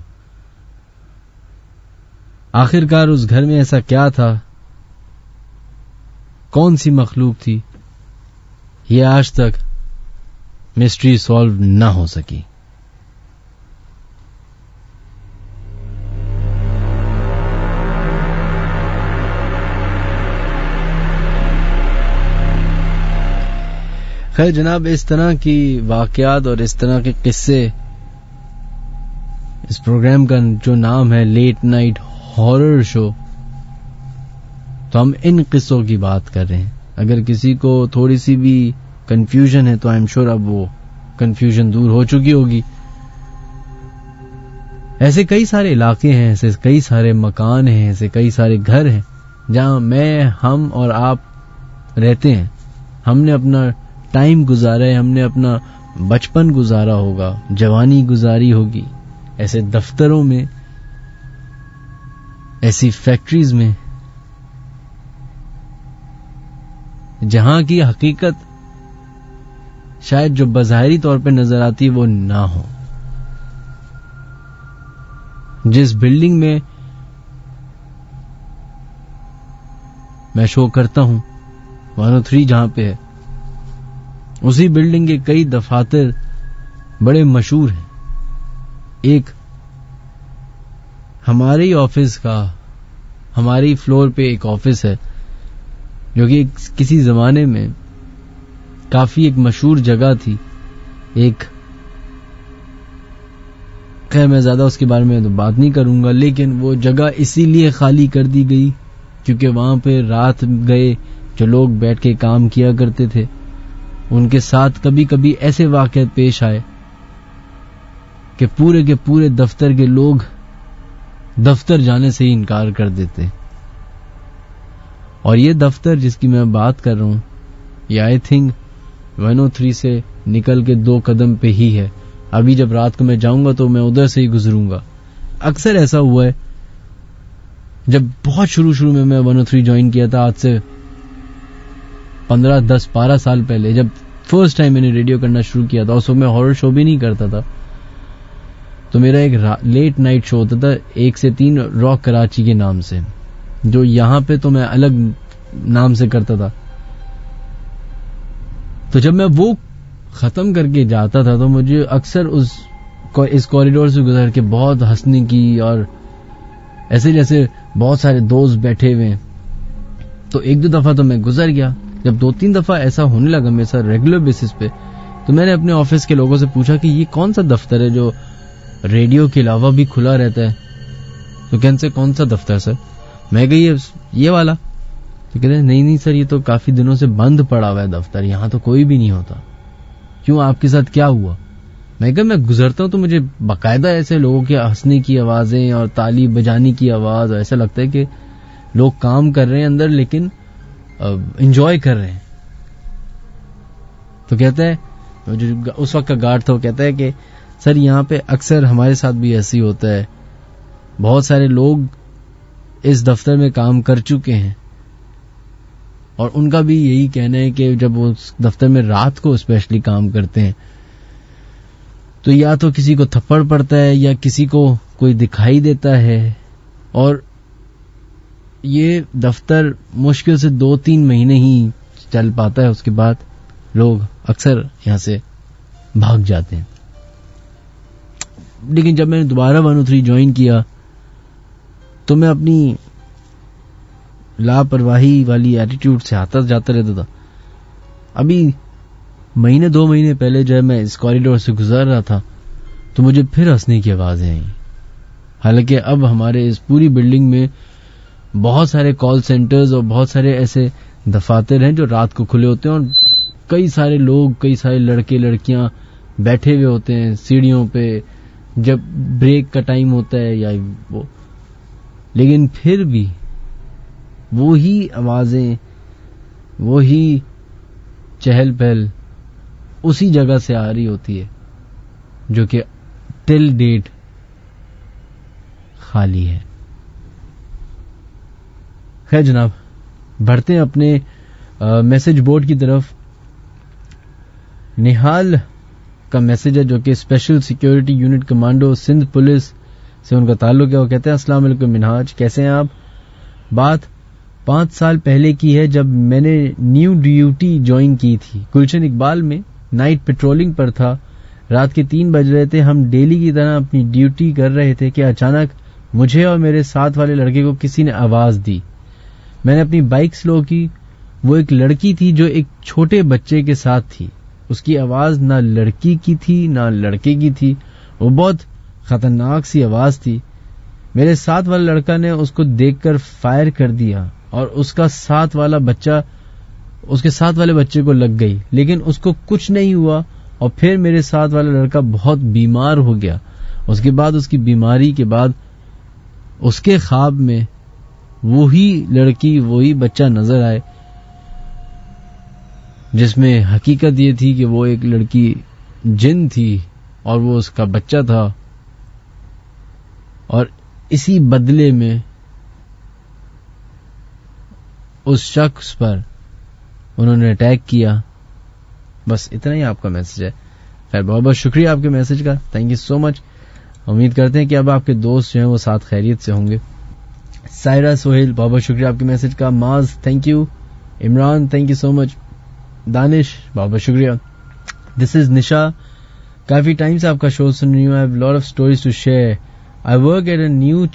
آخرکار اس گھر میں ایسا کیا تھا، کون سی مخلوق تھی، یہ آج تک مسٹری سالو نہ ہو سکی. خیر جناب، اس طرح کی واقعات اور اس طرح کے قصے، اس پروگرام کا جو نام ہے لیٹ نائٹ ہارر شو، تو ہم ان قصوں کی بات کر رہے ہیں. اگر کسی کو تھوڑی سی بھی کنفیوژن ہے تو آئی ایم شور اب وہ کنفیوژن دور ہو چکی ہوگی. ایسے کئی سارے علاقے ہیں، ایسے کئی سارے مکان ہیں، ایسے کئی سارے گھر ہیں جہاں ہم اور آپ رہتے ہیں. ہم نے اپنا ٹائم گزارا ہے، ہم نے اپنا بچپن گزارا ہوگا، جوانی گزاری ہوگی ایسے دفتروں میں ایسی فیکٹریز میں جہاں کی حقیقت شاید جو بظاہری طور پہ نظر آتی وہ نہ ہو. جس بلڈنگ میں میں شو کرتا ہوں 103 جہاں پہ ہے, اسی بلڈنگ کے کئی دفاتر بڑے مشہور ہیں. ایک ہمارے آفس کا, ہماری فلور پہ ایک آفس ہے جو کہ کسی زمانے میں کافی ایک مشہور جگہ تھی. ایک خیر میں زیادہ اس کے بارے میں تو بات نہیں کروں گا, لیکن وہ جگہ اسی لیے خالی کر دی گئی کیونکہ وہاں پہ رات گئے جو لوگ بیٹھ کے کام کیا کرتے تھے ان کے ساتھ کبھی کبھی ایسے واقعات پیش آئے کہ پورے کے پورے دفتر کے لوگ دفتر جانے سے ہی انکار کر دیتے. اور یہ دفتر جس کی میں بات کر رہا ہوں یہ آئی تھنک 103 سے نکل کے 2 قدم پہ ہی ہے. ابھی جب رات کو میں جاؤں گا تو میں ادھر سے ہی گزروں گا. اکثر ایسا ہوا ہے جب بہت شروع میں 103 جوائن کیا تھا, آج سے 15, 10, 12 سال پہلے, جب فرسٹ ٹائم میں نے ریڈیو کرنا شروع کیا تھا. اس وقت میں ہارر شو بھی نہیں کرتا تھا, تو میرا ایک لیٹ نائٹ شو ہوتا تھا 1 سے 3 راک کراچی کے نام سے, جو یہاں پہ تو میں الگ نام سے کرتا تھا. تو جب میں وہ ختم کر کے جاتا تھا تو مجھے اکثر اس کوریڈور سے گزر کے بہت ہنسنے کی, اور ایسے جیسے بہت سارے دوست بیٹھے ہوئے. تو 1-2 دفعہ تو میں گزر گیا. جب 2-3 دفعہ ایسا ہونے لگا میرے ساتھ ریگولر بیسس پہ, تو میں نے اپنے آفس کے لوگوں سے پوچھا کہ یہ کون سا دفتر ہے جو ریڈیو کے علاوہ بھی کھلا رہتا ہے. تو کہنے سے کون سا دفتر سر؟ میں کہ یہ والا. تو کہتے ہیں نہیں سر, یہ تو کافی دنوں سے بند پڑا ہوا ہے دفتر, یہاں تو کوئی بھی نہیں ہوتا. کیوں, آپ کے ساتھ کیا ہوا؟ میں کہ میں گزرتا ہوں تو مجھے باقاعدہ ایسے لوگوں کے ہنسنے کی آوازیں اور تالی بجانے کی آواز, اور ایسا لگتا ہے کہ لوگ کام کر رہے ہیں اندر لیکن انجوائے کر رہے ہیں. تو کہتا ہے جو اس وقت کا گارڈ تھا وہ کہتا ہے کہ سر یہاں پہ اکثر ہمارے ساتھ بھی ایسے ہی ہوتا ہے, بہت سارے لوگ اس دفتر میں کام کر چکے ہیں اور ان کا بھی یہی کہنا ہے کہ جب وہ دفتر میں رات کو اسپیشلی کام کرتے ہیں تو یا تو کسی کو تھپڑ پڑتا ہے یا کسی کو کوئی دکھائی دیتا ہے, اور یہ دفتر مشکل سے 2-3 مہینے ہی چل پاتا ہے. اس کے بعد لوگ اکثر یہاں سے بھاگ جاتے ہیں. لیکن جب میں نے دوبارہ 103 جوائن کیا تو میں اپنی لاپرواہی والی ایٹیٹیوڈ سے آتا جاتا رہتا تھا. ابھی 2 مہینے پہلے جب میں اس کوریڈور سے گزر رہا تھا تو مجھے پھر ہنسنے کی آوازیں آئیں. حالانکہ اب ہمارے اس پوری بلڈنگ میں بہت سارے کال سینٹرز اور بہت سارے ایسے دفاتر ہیں جو رات کو کھلے ہوتے ہیں, اور کئی سارے لوگ, کئی سارے لڑکے لڑکیاں بیٹھے ہوئے ہوتے ہیں سیڑھیوں پہ جب بریک کا ٹائم ہوتا ہے یا وہ. لیکن پھر بھی وہی آوازیں, وہی چہل پہل اسی جگہ سے آ رہی ہوتی ہے جو کہ ٹل ڈیٹ خالی ہے. خیر جناب, بڑھتے ہیں اپنے میسج بورڈ کی طرف. نہال کا میسج ہے جو کہ special security unit commando Sindh police سے ان کا تعلق ہے. وہ کہتے ہیں السلام علیکم منہاج, کیسے ہیں آپ؟ بات 5 سال پہلے کی ہے جب میں نے نیو ڈیوٹی جوائن کی تھی. گلشن اقبال میں نائٹ پیٹرولنگ پر تھا. رات کے 3 بج رہے تھے. ہم ڈیلی کی طرح اپنی ڈیوٹی کر رہے تھے کہ اچانک مجھے اور میرے ساتھ والے لڑکے کو کسی نے آواز دی. میں نے اپنی بائک سلو کی. وہ ایک لڑکی تھی جو ایک چھوٹے بچے کے ساتھ تھی. اس کی آواز نہ لڑکی کی تھی نہ لڑکے کی تھی. وہ بہت خطرناک سی آواز تھی. میرے ساتھ والے لڑکا نے اس کو دیکھ کر فائر کر دیا اور اس کے ساتھ والے بچے کو لگ گئی, لیکن اس کو کچھ نہیں ہوا. اور پھر میرے ساتھ والا لڑکا بہت بیمار ہو گیا. اس کے بعد اس کی بیماری کے بعد اس کے خواب میں وہی لڑکی, وہی بچہ نظر آئے, جس میں حقیقت یہ تھی کہ وہ ایک لڑکی جن تھی اور وہ اس کا بچہ تھا. اور اسی بدلے میں اس شخص پر انہوں نے اٹیک کیا. بس اتنا ہی آپ کا میسج ہے. خیر بہت بہت شکریہ آپ کے میسج کا, تھینک یو سو مچ. امید کرتے ہیں کہ اب آپ کے دوست جو ہیں وہ ساتھ خیریت سے ہوں گے. سائرہ سہیل بہت بہت شکریہ آپ کے میسج کا. Muaz thank you. Imran thank you so much. Danish بہت بہت شکریہ. دس از نشا, کافی ٹائم سے آپ کا شو سن رہی ہوں. I have lot of stories to share. I work at a news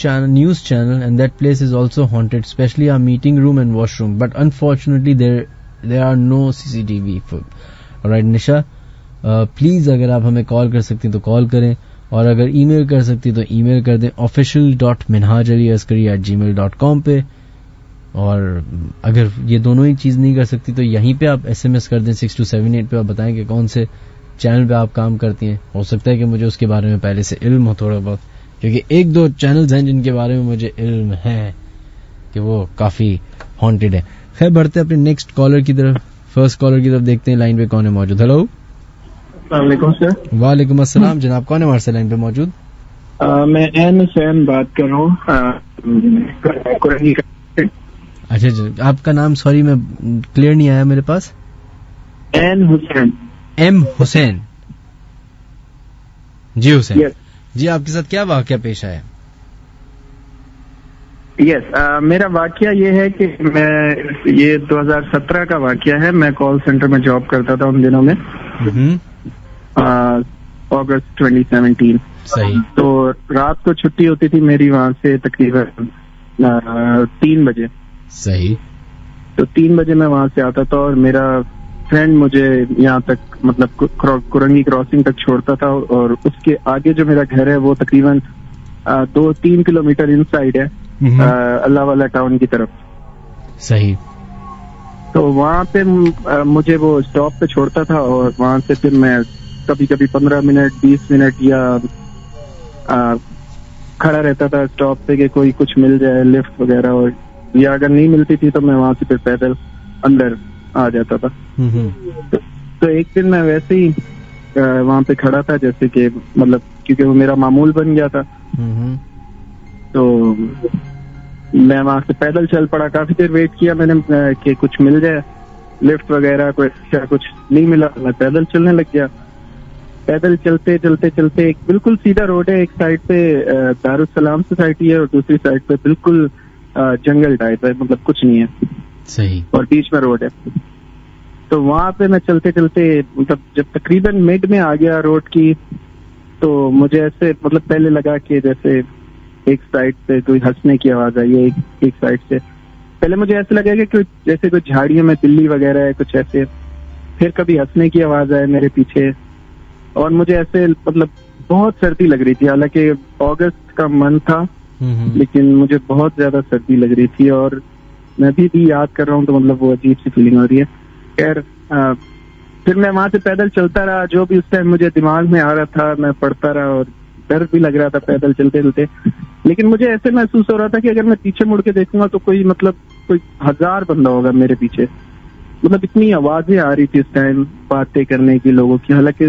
channel and that place is also haunted, especially our meeting room and washroom. But unfortunately, there are no CCTV. Alright, Nisha, please اگر آپ ہمیں کال کر سکتی تو کال کریں, اور اگر ای میل کر سکتی تو ای میل کر دیں official.minhajaliaskari@gmail.com پہ. اور اگر یہ دونوں ہی چیز نہیں کر سکتی تو یہیں پہ آپ SMS کر دیں 6278 پہ, آپ بتائیں کہ کون سے چینل پہ آپ کام کرتی ہیں. ہو سکتا ہے کہ مجھے اس کے بارے میں پہلے سے علم ہو تھوڑا بہت, کیونکہ ایک دو چینلز ہیں جن کے بارے میں مجھے علم ہے کہ وہ کافی ہانٹیڈ ہے. خیر بڑھتے اپنے نیکسٹ کالر کی طرف. فرسٹ کالر کی طرف دیکھتے ہیں لائن پہ کون ہے موجود. ہیلو, السلام علیکم سر. وعلیکم السلام جناب, کون ہے ہمارے سے لائن پہ موجود؟ میں این حسین بات کر رہا ہوں. اچھا آپ کا نام سوری میں کلیئر نہیں آیا میرے پاس. این حسین. ایم حسین. جی حسین. یس جی, آپ کے ساتھ کیا واقعہ پیش آیا؟ یس میرا واقعہ یہ ہے کہ یہ 2017 کا واقعہ ہے. میں کال سینٹر میں جاب کرتا تھا ان دنوں میں, اگست 2017. صحیح. تو رات کو چھٹی ہوتی تھی میری وہاں سے تقریباً 3 بجے. صحیح. تو 3 بجے میں وہاں سے آتا تھا, اور میرا فرینڈ مجھے یہاں تک مطلب کرنگی کراسنگ تک چھوڑتا تھا, اور اس کے آگے جو میرا گھر ہے وہ تقریباً 2-3 کلومیٹر ان سائڈ ہے اللہ والا ٹاؤن کی طرف. صحیح. تو وہاں پہ مجھے وہ اسٹاپ پہ چھوڑتا تھا, اور وہاں سے پھر میں کبھی کبھی 15 منٹ 20 منٹ یا کھڑا رہتا تھا اسٹاپ پہ کہ کوئی کچھ مل جائے, لفٹ وغیرہ, اور یا اگر نہیں ملتی تھی تو میں وہاں سے پھر پیدل اندر آ جاتا تھا. تو ایک دن میں ویسے ہی وہاں پہ کھڑا تھا, جیسے کہ مطلب کیونکہ وہ میرا معمول بن گیا تھا, تو میں وہاں سے پیدل چل پڑا. کافی دیر ویٹ کیا میں نے کہ کچھ مل جائے, لفٹ وغیرہ کوئی کچھ نہیں ملا. میں پیدل چلنے لگ گیا. پیدل چلتے چلتے چلتے ایک بالکل سیدھا روڈ ہے, ایک سائڈ پہ دارالسلام سوسائٹی ہے اور دوسری سائڈ پہ بالکل جنگل ٹائپ ہے, مطلب کچھ نہیں ہے. صحیح. اور بیچ میں روڈ ہے. تو وہاں پہ میں چلتے چلتے مطلب جب تقریباً مڈ میں آ گیا روڈ کی, تو مجھے ایسے مطلب پہلے لگا کہ جیسے ایک سائڈ سے کوئی ہنسنے کی آواز آئی ہے, ایک سائڈ سے. پہلے مجھے ایسے لگا کہ جیسے کوئی جھاڑیوں میں بلی وغیرہ ہے کچھ ایسے. پھر کبھی ہنسنے کی آواز آئے میرے پیچھے, اور مجھے ایسے مطلب بہت سردی لگ رہی تھی. حالانکہ اگست کا منتھ تھا, لیکن مجھے بہت زیادہ سردی لگ رہی تھی, اور میں بھی یاد کر رہا ہوں تو مطلب وہ عجیب سی فیلنگ ہو رہی ہے. خیر پھر میں وہاں سے پیدل چلتا رہا. جو بھی اس ٹائم مجھے دماغ میں آ رہا تھا میں پڑھتا رہا, اور ڈر بھی لگ رہا تھا پیدل چلتے چلتے. لیکن مجھے ایسے محسوس ہو رہا تھا کہ اگر میں پیچھے مڑ کے دیکھوں گا تو کوئی 1000 بندہ ہوگا میرے پیچھے. مطلب اتنی آوازیں آ رہی تھی اس ٹائم باتیں کرنے کی لوگوں کی, حالانکہ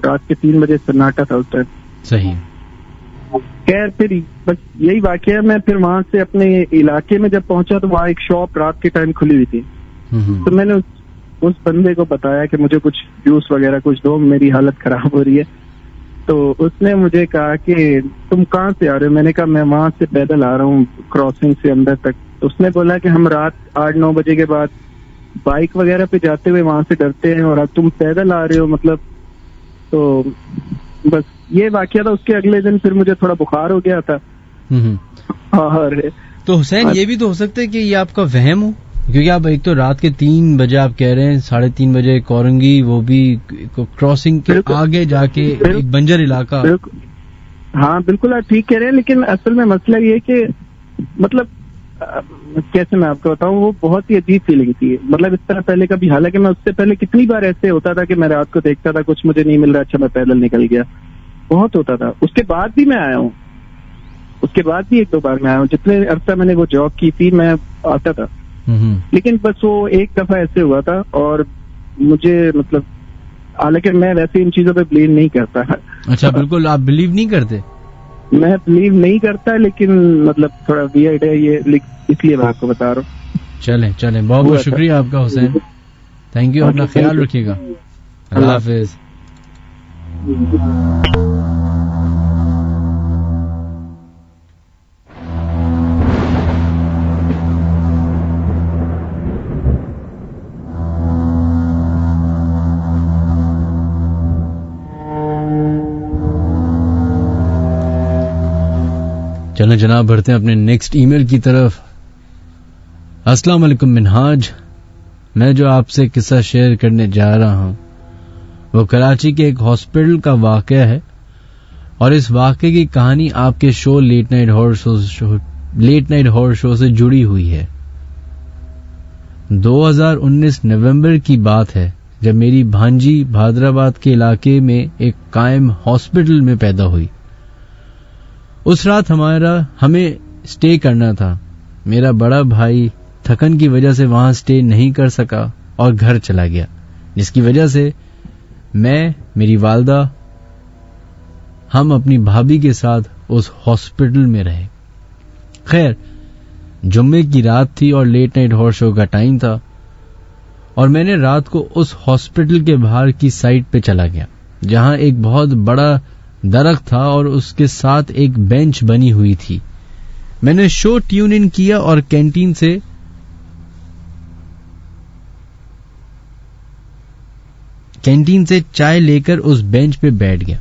رات کے 3 بجے سناٹا تھا اس ٹائم. صحیح. خیر پھر بس یہی واقعہ. میں پھر وہاں سے اپنے علاقے میں جب پہنچا تو وہاں ایک شاپ رات کے ٹائم کھلی ہوئی تھی. تو میں نے اس بندے کو بتایا کہ مجھے کچھ جوس وغیرہ کچھ دو, میری حالت خراب ہو رہی ہے. تو اس نے مجھے کہا کہ تم کہاں سے آ رہے ہو؟ میں نے کہا میں وہاں سے پیدل آ رہا ہوں کراسنگ سے اندر تک. اس نے بولا کہ ہم رات 8-9 بجے کے بعد بائک وغیرہ پہ جاتے ہوئے وہاں سے ڈرتے ہیں, اور اب تم پیدل آ رہے ہو مطلب. تو بس یہ واقعہ تھا. اس کے اگلے دن پھر مجھے تھوڑا بخار ہو گیا تھا. اور تو حسین یہ بھی تو ہو سکتا ہے کہ یہ آپ کا وہم ہو, کیونکہ آپ ایک تو رات کے 3 بجے آپ کہہ رہے ہیں, 3:30 بجے کورنگی, وہ بھی کراسنگ کے آگے جا کے ایک بنجر علاقہ. ہاں بالکل آپ ٹھیک کہہ رہے ہیں, لیکن اصل میں مسئلہ یہ کہ مطلب کیسے میں آپ کو بتاؤں, وہ بہت ہی عجیب فیلنگ تھی. مطلب اس طرح پہلے کبھی, حالانکہ میں اس سے پہلے کتنی بار ایسے ہوتا تھا کہ میں رات کو دیکھتا تھا کچھ مجھے نہیں مل رہا, اچھا میں پیدل نکل گیا, بہت ہوتا تھا. اس کے بعد بھی میں آیا ہوں, اس کے بعد بھی 1-2 بار میں آیا ہوں. جتنے عرصہ میں نے وہ جاب کی تھی میں آتا تھا, لیکن بس وہ ایک دفعہ ایسے ہوا تھا. اور مجھے مطلب حالانکہ میں ویسے ان چیزوں پہ بلیو نہیں کرتا. اچھا بالکل آپ بلیو نہیں کرتے؟ میں بلیو نہیں کرتا, لیکن مطلب تھوڑا ویئرڈ ہے یہ, اس لیے میں آپ کو بتا رہا ہوں. چلیں بہت بہت شکریہ آپ کا حسین, تھینک یو, اپنا خیال رکھیے گا, اللہ حافظ. چلیں جناب بڑھتے ہیں اپنے نیکسٹ ای میل کی طرف. السلام علیکم منہاج, میں جو آپ سے قصہ شیئر کرنے جا رہا ہوں وہ کراچی کے ایک ہاسپٹل کا واقعہ ہے, اور اس واقعے کی کہانی آپ کے شو لیٹ نائٹ ہارر شو سے جڑی ہوئی ہے. 2019 نومبر کی بات ہے جب میری بھانجی بھادرآباد کے علاقے میں ایک قائم ہاسپٹل میں پیدا ہوئی. اس رات ہمیں سٹے کرنا تھا. میرا بڑا بھائی تھکن کی وجہ سے وہاں سٹے نہیں کر سکا اور گھر چلا گیا, جس کی وجہ سے میں, میری والدہ, ہم اپنی بھابھی کے ساتھ اس ہاسپٹل میں رہے. خیر, جمعے کی رات تھی اور لیٹ نائٹ ہارر شو کا ٹائم تھا, اور میں نے رات کو اس ہاسپٹل کے باہر کی سائٹ پہ چلا گیا جہاں ایک بہت بڑا درخت تھا اور اس کے ساتھ ایک بینچ بنی ہوئی تھی. میں نے شو ٹیون ان کیا اور کینٹین سے چائے لے کر اس بینچ پہ بیٹھ گیا,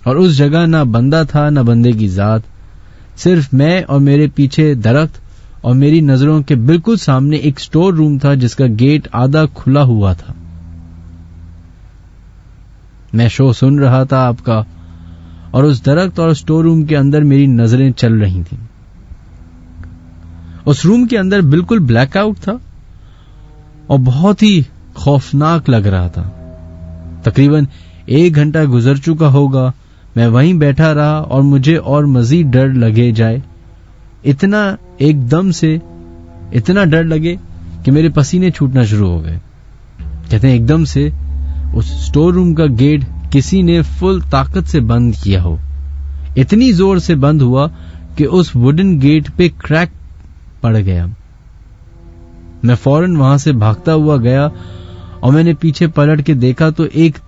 اور اس جگہ نہ بندہ تھا نہ بندے کی ذات, صرف میں اور میرے پیچھے درخت, اور میری نظروں کے بالکل سامنے ایک سٹور روم تھا جس کا گیٹ آدھا کھلا ہوا تھا. میں شو سن رہا تھا آپ کا, اور اس درخت اور سٹور روم کے اندر میری نظریں چل رہی تھیں. اس روم کے اندر بالکل بلیک آؤٹ تھا اور بہت ہی خوفناک لگ رہا تھا. تقریباً 1 گھنٹہ گزر چکا ہوگا. میں وہیں بیٹھا رہا اور مجھے اور مزید ڈر لگے جائے, اتنا ڈر لگے کہ میرے پسینے چھوٹنا شروع ہو گئے. کہتے ہیں ایک دم سے اس سٹور روم کا گیٹ کسی نے فل طاقت سے بند کیا ہو. اتنی زور سے بند ہوا کہ اس ووڈن گیٹ پہ کریک پڑ گیا. میں فوراً وہاں سے بھاگتا ہوا گیا اور میں نے پیچھے پلٹ کے دیکھا تو ایک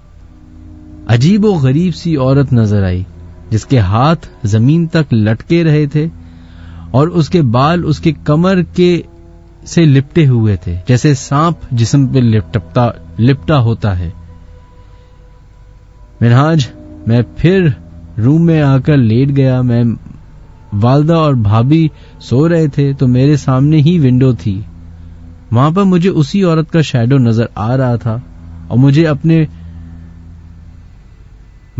عجیب و غریب سی عورت نظر آئی جس کے ہاتھ زمین تک لٹکے رہے تھے اور اس کے بال اس کے کمر کے سے لپٹے ہوئے تھے جیسے سانپ جسم پہ لپٹا ہوتا ہے. منہاج, میں پھر روم میں آ کر لیٹ گیا. میں والدہ اور بھابھی سو رہے تھے تو میرے سامنے ہی ونڈو تھی. وہاں پر مجھے اسی عورت کا شیڈو نظر آ رہا تھا اور مجھے اپنے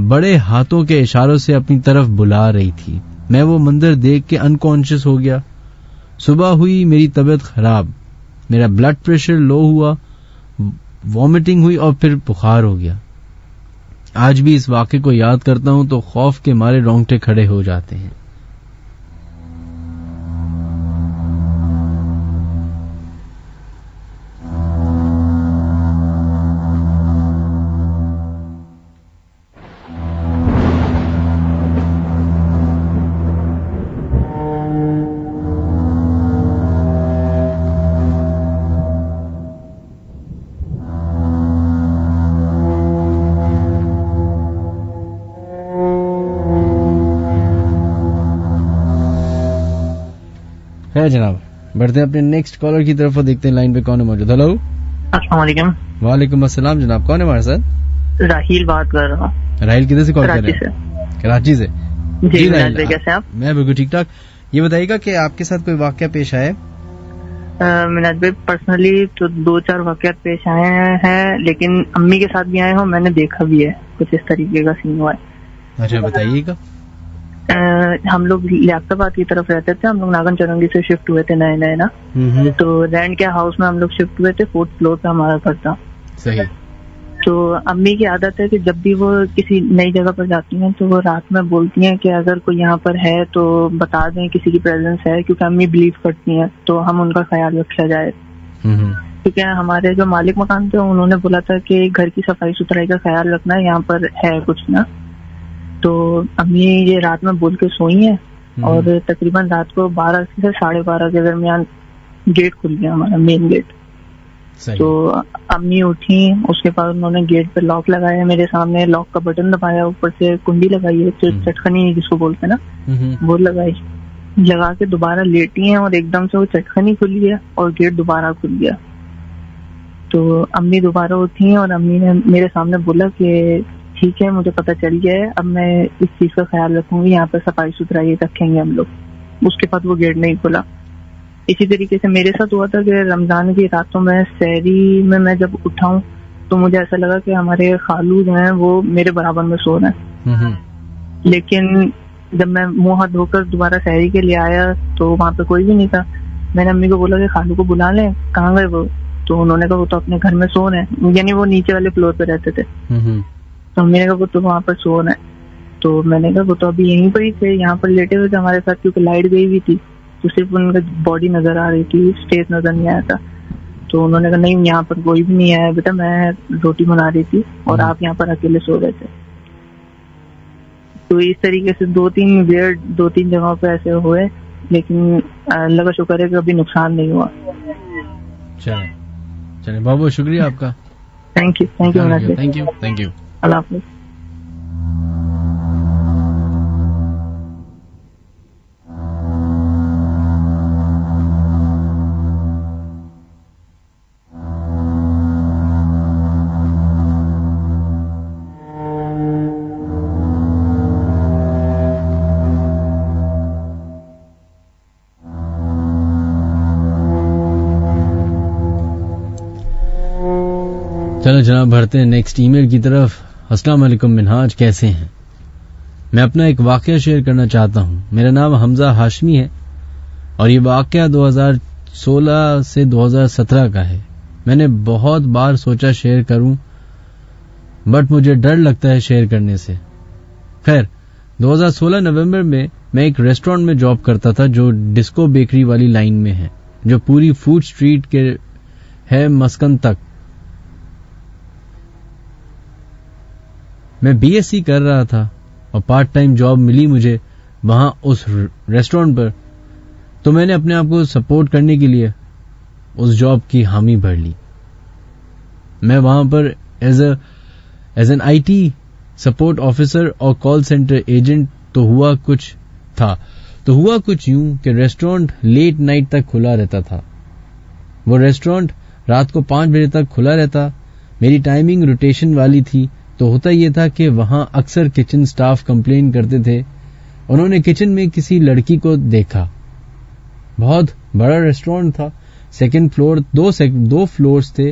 بڑے ہاتھوں کے اشاروں سے اپنی طرف بلا رہی تھی. میں وہ منظر دیکھ کے انکانشیس ہو گیا. صبح ہوئی, میری طبیعت خراب, میرا بلڈ پریشر لو ہوا, وامٹنگ ہوئی اور پھر بخار ہو گیا. آج بھی اس واقعے کو یاد کرتا ہوں تو خوف کے مارے رونگٹے کھڑے ہو جاتے ہیں. جناب بڑھتے ہیں اپنے نیکسٹ کالر کی طرف اور دیکھتے ہیں لائن پہ کون ہے موجود. ہلو, السلام علیکم. وعلیکم السلام جناب, کون ہے ہمارے ساتھ؟ راہیل بات کر رہا ہوں. راہیل کدھر سے کال کر رہے ہیں؟ کراچی سے. جی راہیل, کیسے ہیں آپ؟ میں بالکل ٹھیک ٹھاک. یہ بتائیے گا کہ آپ کے ساتھ کوئی واقعہ پیش آئے؟ مناج بھائی, پرسنلی تو 2-4 واقعات پیش آئے ہیں, لیکن امی کے ساتھ بھی آئے ہوں, میں نے دیکھا بھی ہے کچھ اس طریقے کا سین ہوا ہے. اچھا بتائیے گا. ہم لوگ لیاقت آباد کی طرف رہتے تھے. ہم لوگ ناگن چرنگی سے شفٹ ہوئے تھے نئے نا, تو رینٹ کے ہاؤس میں ہم لوگ شفٹ ہوئے تھے. 4th فلور پہ ہمارا گھر تھا. صحیح. تو امی کی عادت ہے کہ جب بھی وہ کسی نئی جگہ پر جاتی ہیں تو وہ رات میں بولتی ہیں کہ اگر کوئی یہاں پر ہے تو بتا دیں کسی کی پریزنس ہے, کیونکہ امی بلیو کرتی ہیں تو ہم ان کا خیال رکھا جائے. کیونکہ ہمارے جو مالک مکان تھے انہوں نے بولا تھا کہ گھر کی صفائی ستھرائی کا خیال رکھنا ہے, یہاں پر ہے کچھ نا. تو امی یہ رات میں بول کے سوئی ہیں اور تقریباً رات کو 12 سے 12:30 کے درمیان گیٹ کھل گیا ہمارا مین گیٹ. تو امی اٹھی, اس کے بعد انہوں نے گیٹ پہ لاک لگایا, میرے سامنے لاک کا بٹن دبایا, اوپر سے کنڈی لگائی ہے, چٹکنی جس کو بولتے ہیں نا وہ لگائی, لگا کے دوبارہ لیٹی ہیں, اور ایک دم سے وہ چٹکنی کھل گیا اور گیٹ دوبارہ کھل گیا. تو امی دوبارہ اٹھی ہیں اور امی نے میرے سامنے بولا کہ ٹھیک ہے مجھے پتہ چل گیا ہے, اب میں اس چیز کا خیال رکھوں گی, یہاں پہ صفائی ستھرائی رکھیں گے ہم لوگ. اس کے بعد وہ گیٹ نہیں کھلا. اسی طریقے سے میرے ساتھ ہوا تھا کہ رمضان کی راتوں میں سحری میں جب اٹھاؤں تو مجھے ایسا لگا کہ ہمارے خالو جو ہیں وہ میرے برابر میں سو رہے ہیں, لیکن جب میں منہ ہاتھ دھو کر دوبارہ سحری کے لیے آیا تو وہاں پہ کوئی بھی نہیں تھا. میں نے امی کو بولا کہ خالو کو بلا لیں, کہاں گئے وہ؟ تو انہوں نے کہا وہ تو اپنے گھر میں سو رہے ہیں, یعنی وہ نیچے والے فلور پہ رہتے تھے. تو میں نے کہا وہ تو وہاں پر سو رہے ہیں. تو میں نے کہا وہ تو ابھی یہیں پر ہی تھے, یہاں پر لیٹے ہوئے تھے ہمارے ساتھ, کیونکہ لائٹ گئی ہوئی تھی تو صرف ان کا باڈی نظر آ رہی تھی, اسٹیج نظر نہیں آیا تھا. تو انہوں نے کہا نہیں یہاں پر کوئی بھی نہیں آیا بیٹا, میں روٹی بنا رہی تھی اور آپ یہاں پر اکیلے سو رہے تھے. تو اس طریقے سے دو تین جگہوں پہ ایسے ہوئے, لیکن اللہ کا شکر ہے کہ ابھی نقصان نہیں ہوا. چلے بہت بہت شکریہ آپ کا. Thank you. اللہ حافظ. چلو جناب بڑھتے ہیں نیکسٹ ای میل کی طرف. السلام علیکم منہاج, کیسے ہیں؟ میں اپنا ایک واقعہ شیئر کرنا چاہتا ہوں. میرا نام حمزہ ہاشمی ہے اور یہ واقعہ 2016 سے 2017 کا ہے. میں نے بہت بار سوچا شیئر کروں بٹ مجھے ڈر لگتا ہے شیئر کرنے سے. خیر 2016 نومبر میں ایک ریسٹورینٹ میں جاب کرتا تھا جو ڈسکو بیکری والی لائن میں ہے, جو پوری فوڈ سٹریٹ کے ہے مسکن تک. میں بی ایس سی کر رہا تھا اور پارٹ ٹائم جاب ملی مجھے وہاں اس ریسٹورینٹ پر, تو میں نے اپنے آپ کو سپورٹ کرنے کے لیے اس جاب کی حامی بھر لی. میں وہاں پر as an I T support officer اور کال سینٹر ایجنٹ تو ہوا کچھ یوں کہ ریسٹورینٹ لیٹ نائٹ تک کھلا رہتا تھا. وہ ریسٹورینٹ رات کو 5 بجے تک کھلا رہتا. میری ٹائمنگ روٹیشن والی تھی, تو ہوتا یہ تھا کہ وہاں اکثر کچن سٹاف کمپلین کرتے تھے. انہوں نے کچن میں کسی لڑکی کو دیکھا. بہت بڑا ریسٹورینٹ تھا, سیکنڈ فلور, دو فلورز تھے,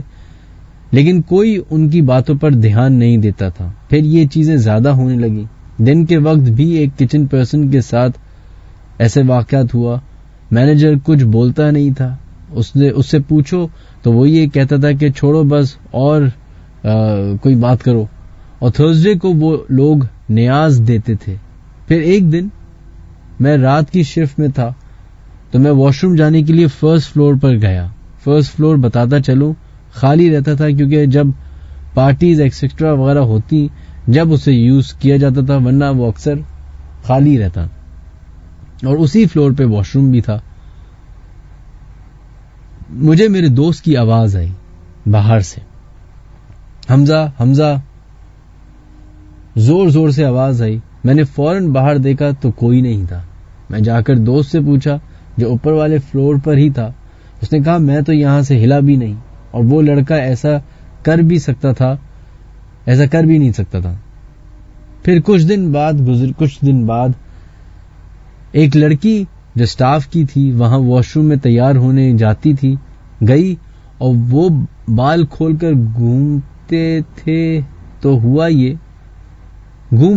لیکن کوئی ان کی باتوں پر دھیان نہیں دیتا تھا. پھر یہ چیزیں زیادہ ہونے لگی. دن کے وقت بھی ایک کچن پرسن کے ساتھ ایسے واقعات ہوا. مینیجر کچھ بولتا نہیں تھا. اس سے پوچھو تو وہ یہ کہتا تھا کہ چھوڑو بس اور کوئی بات کرو. اور تھرسڈے کو وہ لوگ نیاز دیتے تھے. پھر ایک دن میں رات کی شفٹ میں تھا تو میں واش روم جانے کے لیے فرسٹ فلور پر گیا. فرسٹ فلور بتاتا چلوں خالی رہتا تھا, کیونکہ جب پارٹیز ایکسٹرا وغیرہ ہوتی جب اسے یوز کیا جاتا تھا, ورنہ وہ اکثر خالی رہتا. اور اسی فلور پہ واش روم بھی تھا. مجھے میرے دوست کی آواز آئی باہر سے, حمزہ. زور زور سے آواز آئی. میں نے فوراً باہر دیکھا تو کوئی نہیں تھا. میں جا کر دوست سے پوچھا جو اوپر والے فلور پر ہی تھا. اس نے کہا میں تو یہاں سے ہلا بھی نہیں, اور وہ لڑکا ایسا کر بھی نہیں سکتا تھا. پھر کچھ دن بعد ایک لڑکی جو سٹاف کی تھی وہاں واش روم میں تیار ہونے جاتی تھی گئی, اور وہ بال کھول کر گھوم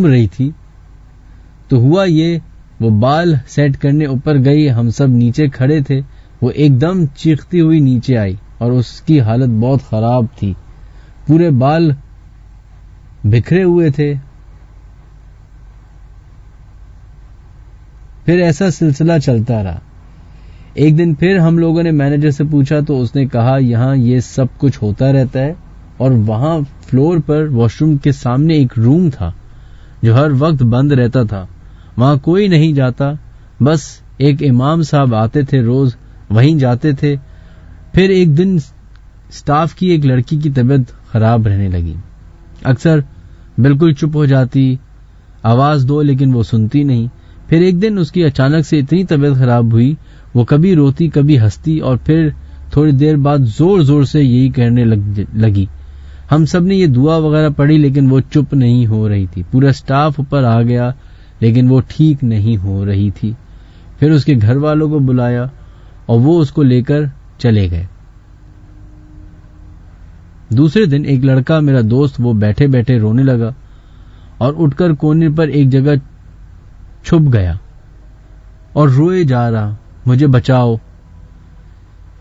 رہی تھی. تو ہوا یہ وہ بال سیٹ کرنے اوپر گئی. ہم سب نیچے کھڑے تھے. وہ ایک دم چیختی ہوئی نیچے آئی اور اس کی حالت بہت خراب تھی. پورے بال بکھرے ہوئے تھے. پھر ایسا سلسلہ چلتا رہا. ایک دن پھر ہم لوگوں نے مینیجر سے پوچھا تو اس نے کہا یہاں یہ سب کچھ ہوتا رہتا ہے, اور وہاں فلور پر واش روم کے سامنے ایک روم تھا جو ہر وقت بند رہتا تھا. وہاں کوئی نہیں جاتا, بس ایک امام صاحب آتے تھے روز, وہیں جاتے تھے. پھر ایک دن سٹاف کی ایک لڑکی کی طبیعت خراب رہنے لگی. اکثر بالکل چپ ہو جاتی, آواز دو لیکن وہ سنتی نہیں. پھر ایک دن اس کی اچانک سے اتنی طبیعت خراب ہوئی, وہ کبھی روتی کبھی ہنستی, اور پھر تھوڑی دیر بعد زور زور سے یہی کہنے لگی. ہم سب نے یہ دعا وغیرہ پڑھی لیکن وہ چپ نہیں ہو رہی تھی. پورا سٹاف اوپر آ گیا لیکن وہ ٹھیک نہیں ہو رہی تھی. پھر اس کے گھر والوں کو بلایا اور وہ اس کو لے کر چلے گئے. دوسرے دن ایک لڑکا میرا دوست وہ بیٹھے بیٹھے رونے لگا اور اٹھ کر کونے پر ایک جگہ چھپ گیا اور روئے جا رہا, مجھے بچاؤ,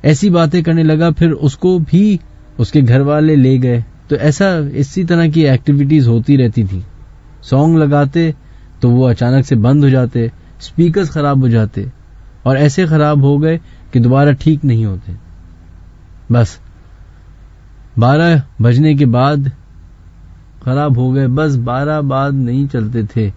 ایسی باتیں کرنے لگا. پھر اس کو بھی اس کے گھر والے لے گئے. تو ایسا اسی طرح کی ایکٹیویٹیز ہوتی رہتی تھی. سانگ لگاتے تو وہ اچانک سے بند ہو جاتے, سپیکرز خراب ہو جاتے, اور ایسے خراب ہو گئے کہ دوبارہ ٹھیک نہیں ہوتے. بس 12 بجنے کے بعد خراب ہو گئے, بس 12 بعد نہیں چلتے تھے.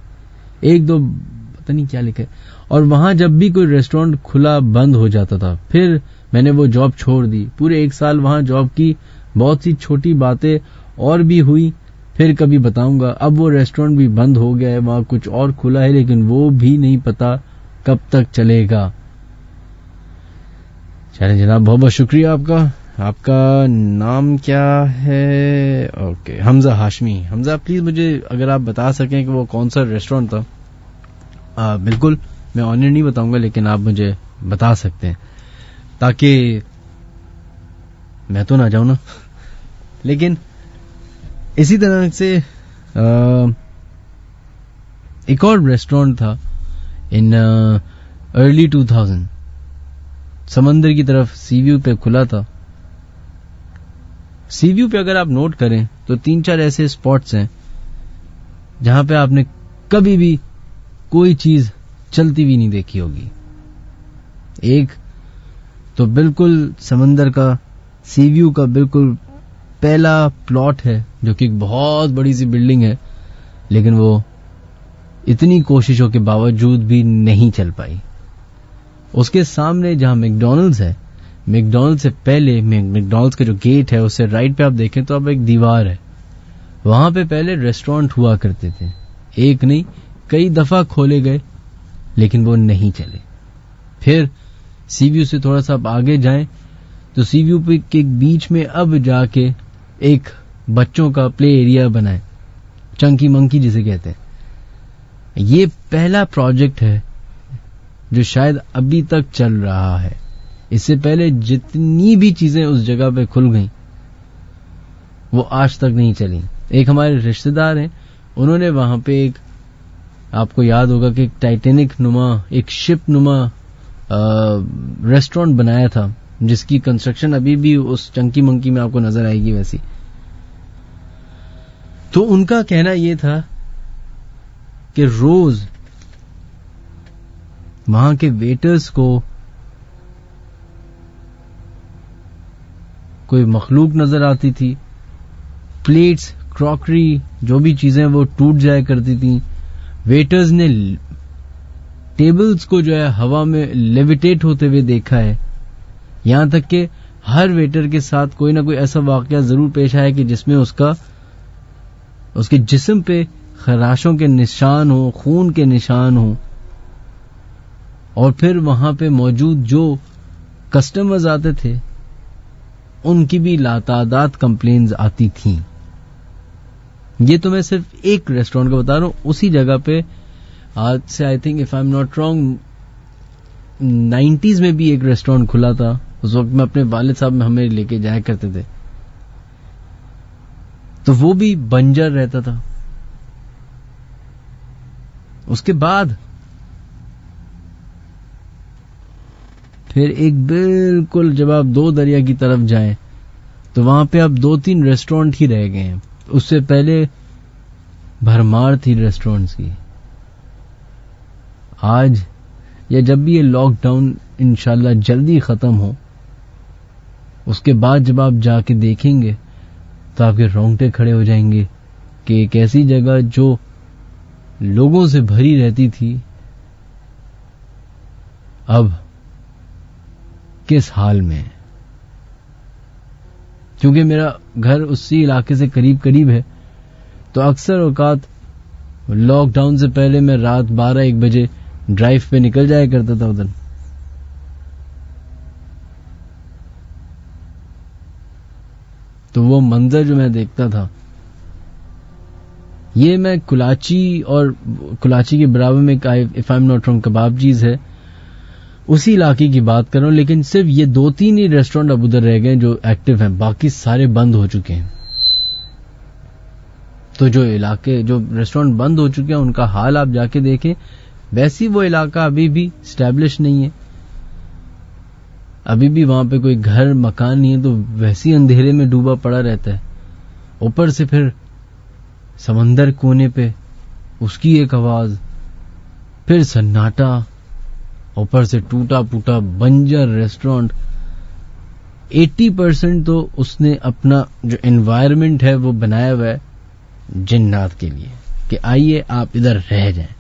ایک دو پتہ نہیں کیا لکھا ہے. اور وہاں جب بھی کوئی ریسٹورینٹ کھلا بند ہو جاتا تھا. پھر میں نے وہ جاب چھوڑ دی. پورے 1 سال وہاں جاب کی, بہت سی چھوٹی باتیں اور بھی ہوئی, پھر کبھی بتاؤں گا. اب وہ ریسٹورینٹ بھی بند ہو گیا ہے, وہاں کچھ اور کھلا ہے لیکن وہ بھی نہیں پتا کب تک چلے گا. چلیں جناب, بہت بہت شکریہ آپ کا. آپ کا نام کیا ہے؟ Okay, Hamza Hashmi. Hamza please مجھے اگر آپ بتا سکیں کہ وہ کون سا ریسٹورینٹ تھا. بالکل میں آنر نہیں بتاؤں گا لیکن آپ مجھے بتا سکتے ہیں تاکہ میں تو نہ جاؤں نا. لیکن اسی طرح سے ایک اور ریسٹورینٹ تھا ان ارلی 2000 سمندر کی طرف سی ویو پہ کھلا تھا. سی ویو پہ اگر آپ نوٹ کریں تو 3-4 ایسے اسپاٹس ہیں جہاں پہ آپ نے کبھی بھی کوئی چیز چلتی بھی نہیں دیکھی ہوگی. ایک تو بالکل سمندر کا سی ویو کا بالکل پہلا پلاٹ ہے جو کہ ایک بہت بڑی سی بلڈنگ ہے, لیکن وہ اتنی کوششوں کے باوجود بھی نہیں چل پائی. اس کے سامنے جہاں میکڈونلڈز ہے, میکڈونلڈ سے پہلے میکڈونلڈز کا جو گیٹ ہے اس سے رائٹ پہ آپ دیکھیں تو اب ایک دیوار ہے. وہاں پہ پہلے ریسٹورینٹ ہوا کرتے تھے, ایک نہیں کئی دفعہ کھولے گئے لیکن وہ نہیں چلے. پھر سی ویو سے تھوڑا سا آپ آگے جائیں تو سی ویو پہ کے بیچ میں اب جا کے ایک بچوں کا پلے ایریا بنا ہے, چنکی منکی جسے کہتے ہیں. یہ پہلا پروجیکٹ ہے جو شاید ابھی تک چل رہا ہے. اس سے پہلے جتنی بھی چیزیں اس جگہ پہ کھل گئیں وہ آج تک نہیں چلی. ایک ہمارے رشتہ دار ہیں, انہوں نے وہاں پہ ایک, آپ کو یاد ہوگا کہ ایک ٹائٹینک نما, ایک شپ نما ریسٹورینٹ بنایا تھا جس کی کنسٹرکشن ابھی بھی اس چنکی منکی میں آپ کو نظر آئے گی ویسی. تو ان کا کہنا یہ تھا کہ روز وہاں کے ویٹرز کو کوئی مخلوق نظر آتی تھی, پلیٹس کراکری جو بھی چیزیں وہ ٹوٹ جایا کرتی تھیں. ویٹرز نے ٹیبلز کو جو ہے ہوا میں لیویٹیٹ ہوتے ہوئے دیکھا ہے, یہاں تک کہ ہر ویٹر کے ساتھ کوئی نہ کوئی ایسا واقعہ ضرور پیش آیا کہ جس میں اس کے جسم پہ خراشوں کے نشان ہوں, خون کے نشان ہوں. اور پھر وہاں پہ موجود جو کسٹمرز آتے تھے ان کی بھی لاتعداد کمپلینز آتی تھیں. یہ تو میں صرف ایک ریسٹورینٹ کا بتا رہا ہوں. اسی جگہ پہ آج سے I think if I am not wrong 90s میں بھی ایک ریسٹورینٹ کھلا تھا. اس وقت میں اپنے والد صاحب میں ہمیں لے کے جایا کرتے تھے, تو وہ بھی بنجر رہتا تھا. اس کے بعد پھر ایک بالکل جب آپ 2 دریا کی طرف جائیں تو وہاں پہ اب 2-3 ریسٹورینٹ ہی رہ گئے ہیں. اس سے پہلے بھرمار تھی ریسٹورینٹس کی. آج یا جب بھی یہ لاک ڈاؤن انشاءاللہ جلدی ختم ہو, اس کے بعد جب آپ جا کے دیکھیں گے تو آپ کے رونگٹے کھڑے ہو جائیں گے کہ ایک ایسی جگہ جو لوگوں سے بھری رہتی تھی اب کس حال میں ہے. کیونکہ میرا گھر اسی علاقے سے قریب ہے تو اکثر اوقات لاک ڈاؤن سے پہلے میں رات 12-1 بجے ڈرائیو پہ نکل جایا کرتا تھا ادھر. تو وہ منظر جو میں دیکھتا تھا, یہ میں کلاچی اور کلاچی کے برابر میں if I am not wrong kebab چیز ہے, اسی علاقے کی بات کر رہا ہوں. لیکن صرف یہ 2-3 ہی ریسٹورینٹ اب ادھر رہ گئے جو ایکٹیو ہیں, باقی سارے بند ہو چکے ہیں. تو جو ریسٹورینٹ بند ہو چکے ہیں ان کا حال آپ جا کے دیکھیں. ویسی وہ علاقہ ابھی بھی اسٹیبلش نہیں ہے, ابھی بھی وہاں پہ کوئی گھر مکان نہیں ہے, تو ویسی اندھیرے میں ڈوبا پڑا رہتا ہے. اوپر سے پھر سمندر کونے پہ اس کی ایک آواز, پھر سناٹا, اوپر سے ٹوٹا پوٹا بنجر ریسٹورینٹ. 80% تو اس نے اپنا جو انوائرمنٹ ہے وہ بنایا ہوا ہے جنات کے لیے کہ آئیے آپ ادھر رہ جائیں.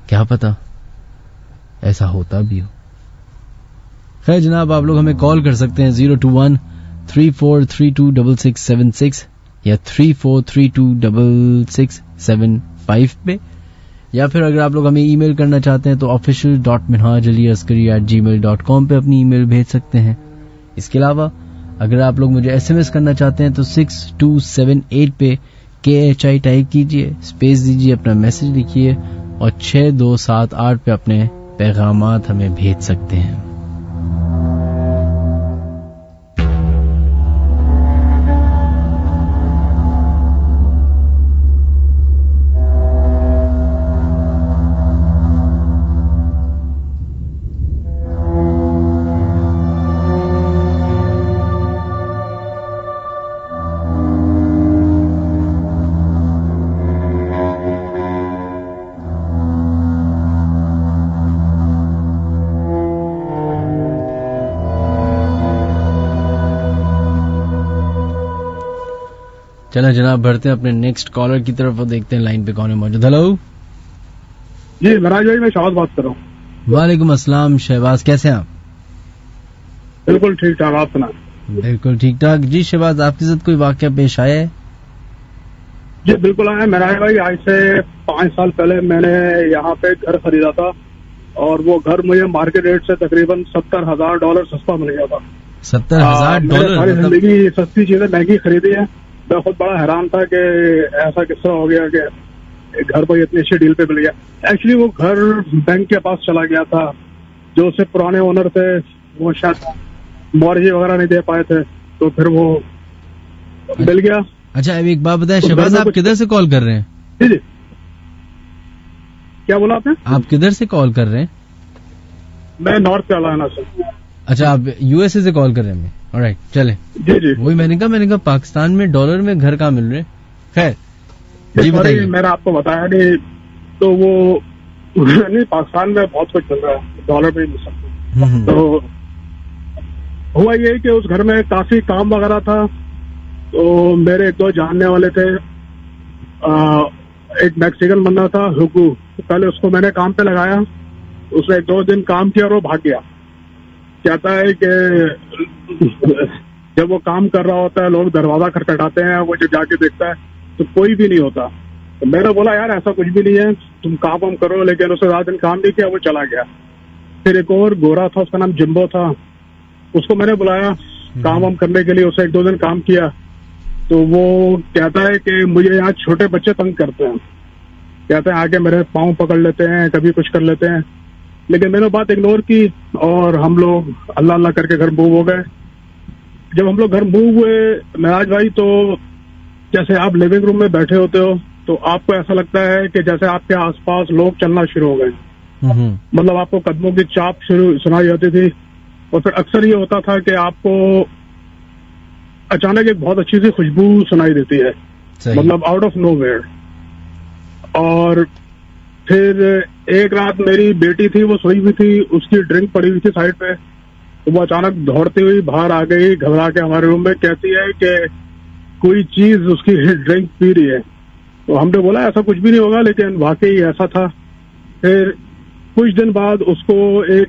کیا پتا ایسا ہوتا بھی ہو. خیر جناب, آپ لوگ ہمیں کال کر سکتے ہیں 021-3432-6676 یا 3432-6675 پہ, یا پھر اگر آپ لوگ ہمیں ای میل کرنا چاہتے ہیں تو official.minhajaliaskari@gmail.com پہ اپنی ای میل بھیج سکتے ہیں. اس کے علاوہ اگر آپ لوگ مجھے SMS کرنا چاہتے ہیں تو 6278 پہ KHI ٹائپ کیجئے, اسپیس دیجئے, اپنا میسج لکھیے اور 6278 پہ اپنے پیغامات ہمیں بھیج سکتے ہیں. چلیں جناب, بڑھتے ہیں اپنے نیکسٹ کالر کی طرف اور دیکھتے ہیں لائن پہ کون ہے موجود. ہلو جی مہاراج بھائی, میں شہباز بات کر رہا ہوں. وعلیکم السلام شہباز, کیسے ہیں آپ؟ بالکل ٹھیک ٹھاک, آپ سنا؟ بالکل ٹھیک ٹھاک. جی شہباز, آپ کے ساتھ کوئی واقعہ پیش آیا ہے؟ جی بالکل آیا مہاراج بھائی. آج سے 5 سال پہلے میں نے یہاں پہ گھر خریدا تھا اور وہ گھر مجھے مارکیٹ ریٹ سے تقریباً $70,000 سستا مل گیا تھا. $70,000 ساری زندگی سستی چیزیں مہنگی خریدی ہیں. میں خود بڑا حیران تھا کہ ایسا کس طرح ہو گیا کہ گھر کو اتنی اچھی ڈیل پہ مل گیا. ایکچولی وہ گھر بینک کے پاس چلا گیا تھا, جو اس سے پرانے اونر تھے وہ شاید مورجی وغیرہ نہیں دے پائے تھے, تو پھر وہ مل گیا. اچھا ابھی ایک بات بتائیں شہباز, آپ کدھر سے کال کر رہے ہیں؟ جی جی, کیا بولا آپ نے؟ آپ کدھر سے کال کر رہے ہیں؟ میں نارتھ کیرولائنا سے. اچھا, آپ USA سے کال کر رہے ہیں. آلرائٹ, چلیں. جی جی, وہی میں نے کہا پاکستان میں ڈالر میں گھر کہاں مل رہے. خیر جی بتائیے. میں نے آپ کو بتایا نہیں تو وہ نہیں, پاکستان میں بہت کچھ مل رہا ہے, ڈالر پہ ہی مل سکتا. تو ہوا یہ کہ اس گھر میں کافی کام وغیرہ تھا, تو میرے 2 جاننے والے تھے. ایک میکسیکن بندہ تھا ہگو, پہلے اس کو میں نے کام پہ لگایا, اس نے 2 دن کام کیا اور وہ بھاگ گیا. کہتا ہے کہ جب وہ کام کر رہا ہوتا ہے لوگ دروازہ کھٹکھٹاتے ہیں, وہ جب جا کے دیکھتا ہے تو کوئی بھی نہیں ہوتا. تو میں نے بولا یار ایسا کچھ بھی نہیں ہے, تم کام وام کرو. لیکن اس نے 7 دن کام نہیں کیا, وہ چلا گیا. پھر ایک اور گورا تھا, اس کا نام جمبو تھا, اس کو میں نے بلایا کام وام کرنے کے لیے. اسے 1-2 دن کام کیا تو وہ کہتا ہے کہ مجھے یہاں چھوٹے بچے تنگ کرتے ہیں, کہتے ہیں آگے میرے پاؤں پکڑ لیتے ہیں, کبھی کچھ کر لیتے ہیں. لیکن میں نے بات اگنور کی اور ہم لوگ اللہ اللہ کر کے گھر موو ہو گئے. جب ہم لوگ گھر موو ہوئے مہراج بھائی, تو جیسے آپ لیونگ روم میں بیٹھے ہوتے ہو تو آپ کو ایسا لگتا ہے کہ جیسے آپ کے آس پاس لوگ چلنا شروع ہو گئے. مطلب آپ کو قدموں کی چاپ سنائی ہوتی تھی. اور پھر اکثر یہ ہوتا تھا کہ آپ کو اچانک ایک بہت اچھی سی خوشبو سنائی دیتی ہے, مطلب آؤٹ آف نو ویئر. اور پھر ایک رات میری بیٹی تھی, وہ سوئی ہوئی تھی, اس کی ڈرنک پڑی ہوئی تھی سائڈ پہ, تو وہ اچانک دوڑتی ہوئی باہر آ گئی گھبرا کے ہمارے روم میں, کہتی ہے کہ کوئی چیز اس کی ڈرنک پی رہی ہے. تو ہم نے بولا ایسا کچھ بھی نہیں ہوگا, لیکن واقعی ایسا تھا. پھر کچھ دن بعد اس کو ایک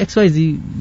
XYZ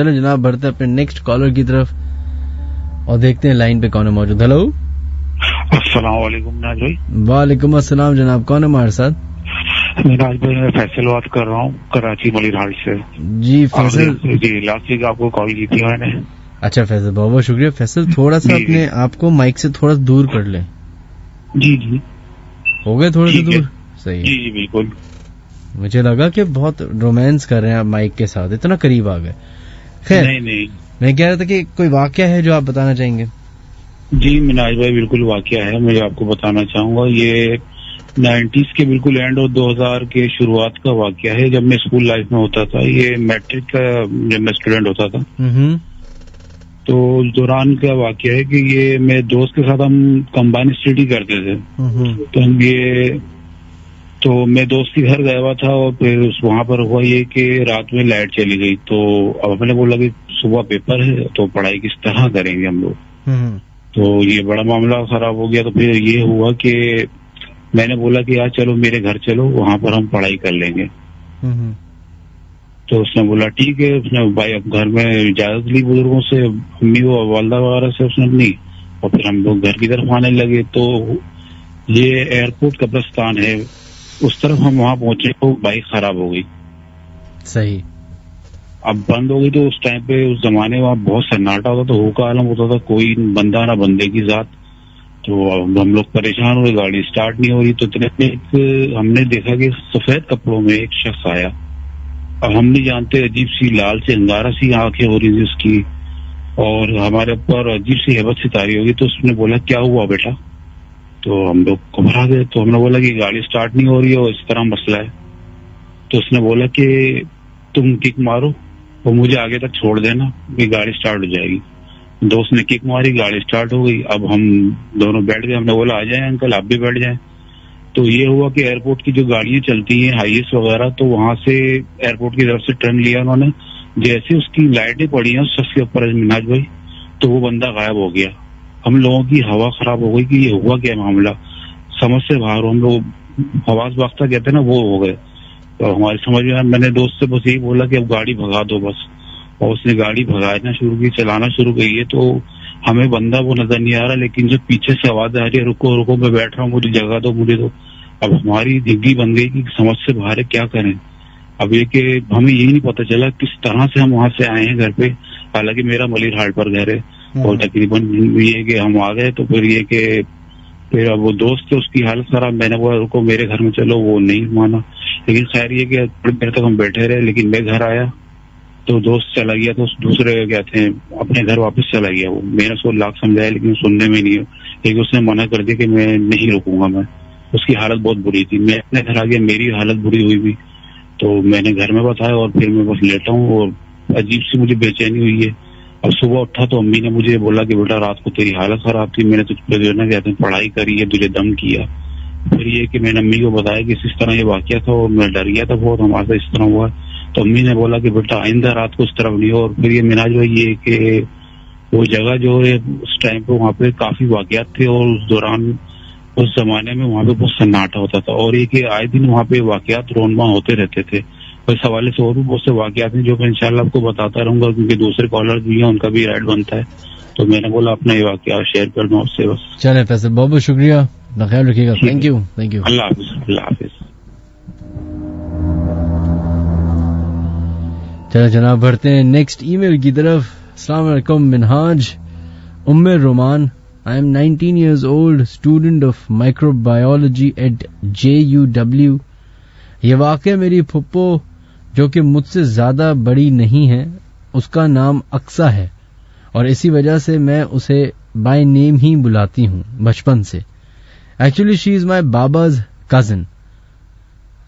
چلیں جناب بڑھتے ہیں اپنے نیکسٹ کالر کی طرف اور دیکھتے ہیں لائن پہ کون ہے موجود. ہلو السلام علیکم مناج بھائی. وعلیکم السلام جناب, کون ہے ہمارے ساتھ؟ مناج بھائی میں فیصل بات کر رہا ہوں کراچی ملیر ہال سے. جی فیصل جی لاسٹ ویک آپ کو کال کی تھی میں نے. اچھا فیصل بہت بہت شکریہ. فیصل تھوڑا سا اپنے آپ کو مائک سے تھوڑا دور کر لیں. جی جی ہو گئے تھوڑے سے دور؟ صحیح. جی جی بالکل. مجھے لگا کہ بہت رومانس کر رہے ہیں آپ مائک کے ساتھ, اتنا قریب آ گئے. خیر نہیں میں کہہ رہا تھا کہ کوئی واقعہ ہے جو آپ بتانا چاہیں گے؟ جی مناج بھائی بالکل واقعہ ہے, میں آپ کو بتانا چاہوں گا. یہ 90s کے بالکل اینڈ اور 2000 کے شروعات کا واقعہ ہے, جب میں اسکول لائف میں ہوتا تھا. یہ میٹرک کا جب میں اسٹوڈینٹ ہوتا تھا تو اس دوران کا واقعہ ہے کہ یہ میرے دوست کے ساتھ ہم کمبائن اسٹڈی کرتے تھے. تو میں دوست کے گھر گیا ہوا تھا اور پھر وہاں پر ہوا یہ کہ رات میں لائٹ چلی گئی. تو اب ہم نے بولا کہ صبح پیپر ہے تو پڑھائی کس طرح کریں گے ہم لوگ. تو یہ بڑا معاملہ خراب ہو گیا. تو پھر یہ ہوا کہ میں نے بولا کہ یار چلو میرے گھر چلو, وہاں پر ہم پڑھائی کر لیں گے. تو اس نے بولا ٹھیک ہے. اس نے بھائی اب گھر میں اجازت لی بزرگوں سے, امی و والدہ وغیرہ سے اس نے لی, اور پھر ہم لوگ گھر کی طرف آنے لگے. تو یہ ایئرپورٹ قبرستان ہے, اس طرف ہم وہاں پہنچے تو بائک خراب ہو گئی. صحیح. اب بند ہو گئی. تو اس ٹائم پہ اس زمانے میں وہاں بہت سناٹا ہوتا تھا, ہو کا عالم ہوتا تھا, کوئی بندہ نہ بندے کی ذات. تو ہم لوگ پریشان ہوئے, گاڑی اسٹارٹ نہیں ہو رہی. تو اتنے میں ہم نے دیکھا کہ سفید کپڑوں میں ایک شخص آیا. اب ہم نہیں جانتے, عجیب سی لال سے انگارہ سی آنکھیں ہو رہی تھی اس کی, اور ہمارے اوپر عجیب سی ہیبت سی تاری ہوگی. تو اس نے بولا کیا ہوا بیٹا؟ تو ہم لوگ گھبرا گئے. تو ہم نے بولا کہ گاڑی اسٹارٹ نہیں ہو رہی ہے اور اس طرح مسئلہ ہے. تو اس نے بولا کہ تم کک مارو اور مجھے آگے تک چھوڑ دینا, کہ گاڑی اسٹارٹ ہو جائے گی. دوست نے کک ماری, گاڑی اسٹارٹ ہو گئی. اب ہم دونوں بیٹھ گئے. ہم نے بولا آ جائیں انکل آپ بھی بیٹھ جائیں. تو یہ ہوا کہ ایئرپورٹ کی جو گاڑیاں چلتی ہیں ہائیس وغیرہ, تو وہاں سے ایئرپورٹ کی طرف سے ٹرن لیا انہوں نے. جیسے اس کی لائٹیں پڑی ہیں اس شخص کے اوپر مناج بھائی, تو وہ بندہ غائب ہو گیا. ہم لوگوں کی ہوا خراب ہو گئی کہ یہ ہوا کیا معاملہ, سمجھ سے باہر. ہم لوگ حواس باختہ کہتے ہیں نا, وہ ہو گئے. تو ہماری سمجھ میں نے دوست سے بس یہی بولا کہ اب گاڑی بھگا دو بس, اور اس نے گاڑی بھگانا شروع کی, چلانا شروع کی ہے. تو ہمیں بندہ وہ نظر نہیں آ رہا, لیکن جو پیچھے سے آواز آ رہی ہے رکو رکو میں بیٹھ رہا ہوں, مجھے جگہ دو مجھے دو. اب ہماری زندگی بن گئی کہ سمجھ سے باہر ہے, کیا کریں. اب یہ کہ ہمیں یہی نہیں پتا چلا کس طرح سے ہم وہاں سے آئے ہیں گھر پہ. حالانکہ میرا ملیر ہاٹ پر گھر ہے, اور تقریباً یہ کہ ہم آ گئے. تو پھر یہ کہ پھر اب وہ دوست تھے, اس کی حالت خراب. میں نے بولا رکو میرے گھر میں چلو, وہ نہیں مانا. لیکن خیر یہ کہ تھوڑی دیر تک ہم بیٹھے رہے. لیکن میں گھر آیا تو دوست چلا گیا, تو دوسرے کہتے ہیں اپنے گھر واپس چلا گیا. وہ میں نے اس کو لاکھ سمجھایا لیکن سننے میں نہیں, لیکن اس نے منع کر دیا کہ میں نہیں رکوں گا. میں اس کی حالت بہت بری تھی. میں اپنے گھر آ گیا, میری حالت بری ہوئی بھی. تو میں نے گھر میں بتایا اور پھر میں بس لیٹا ہوں, اور عجیب سی مجھے بے چینی ہوئی ہے. اب صبح اٹھا تو امی نے مجھے بولا کہ بیٹا رات کو تیری حالت خراب تھی, میں نے تجھ پہ جو ہے نا کہتے ہیں پڑھائی کری ہے, تجھے دم کیا. پھر یہ کہ میں نے امی کو بتایا کہ اس طرح یہ واقعہ تھا, اور میں ڈر گیا تھا بہت, ہمارے ساتھ اس طرح ہوا. تو امی نے بولا کہ بیٹا آئندہ رات کو اس طرف نہیں ہو. اور پھر یہ مناج بھائی یہ کہ وہ جگہ جو ہے اس ٹائم پہ وہاں پہ کافی واقعات تھے, اور اس دوران اس زمانے میں وہاں پہ بہت سناٹا ہوتا تھا. اور یہ کہ آئے دن وہاں پہ واقعات رونما ہوتے رہتے تھے. اس حوالے سے اور بھی بہت سے واقعات ہیں جو میں انشاءاللہ آپ کو بتاتا رہوں گا, کیونکہ دوسرے کالر بھی ہیں, ان کا بھی رائٹ بنتا ہے. تو میں نے بولا اپنا یہ واقعہ شیئر کر دوں آپ سے بس. چلے فیصل بہت بہت شکریہ, اپنا خیال رکھیے گا. Thank you. اللہ حافظ. اللہ حافظ. چلو جناب بڑھتے ہیں نیکسٹ ای میل کی طرف. السلام علیکم منہاج. رومان, I am 19 years old, student of microbiology at JUW. یہ واقع میری پھپھو جو کہ مجھ سے زیادہ بڑی نہیں ہے, اس کا نام اقصا ہے, اور اسی وجہ سے میں اسے بائی نیم ہی بلاتی ہوں بچپن سے. Actually she is my باباز cousin.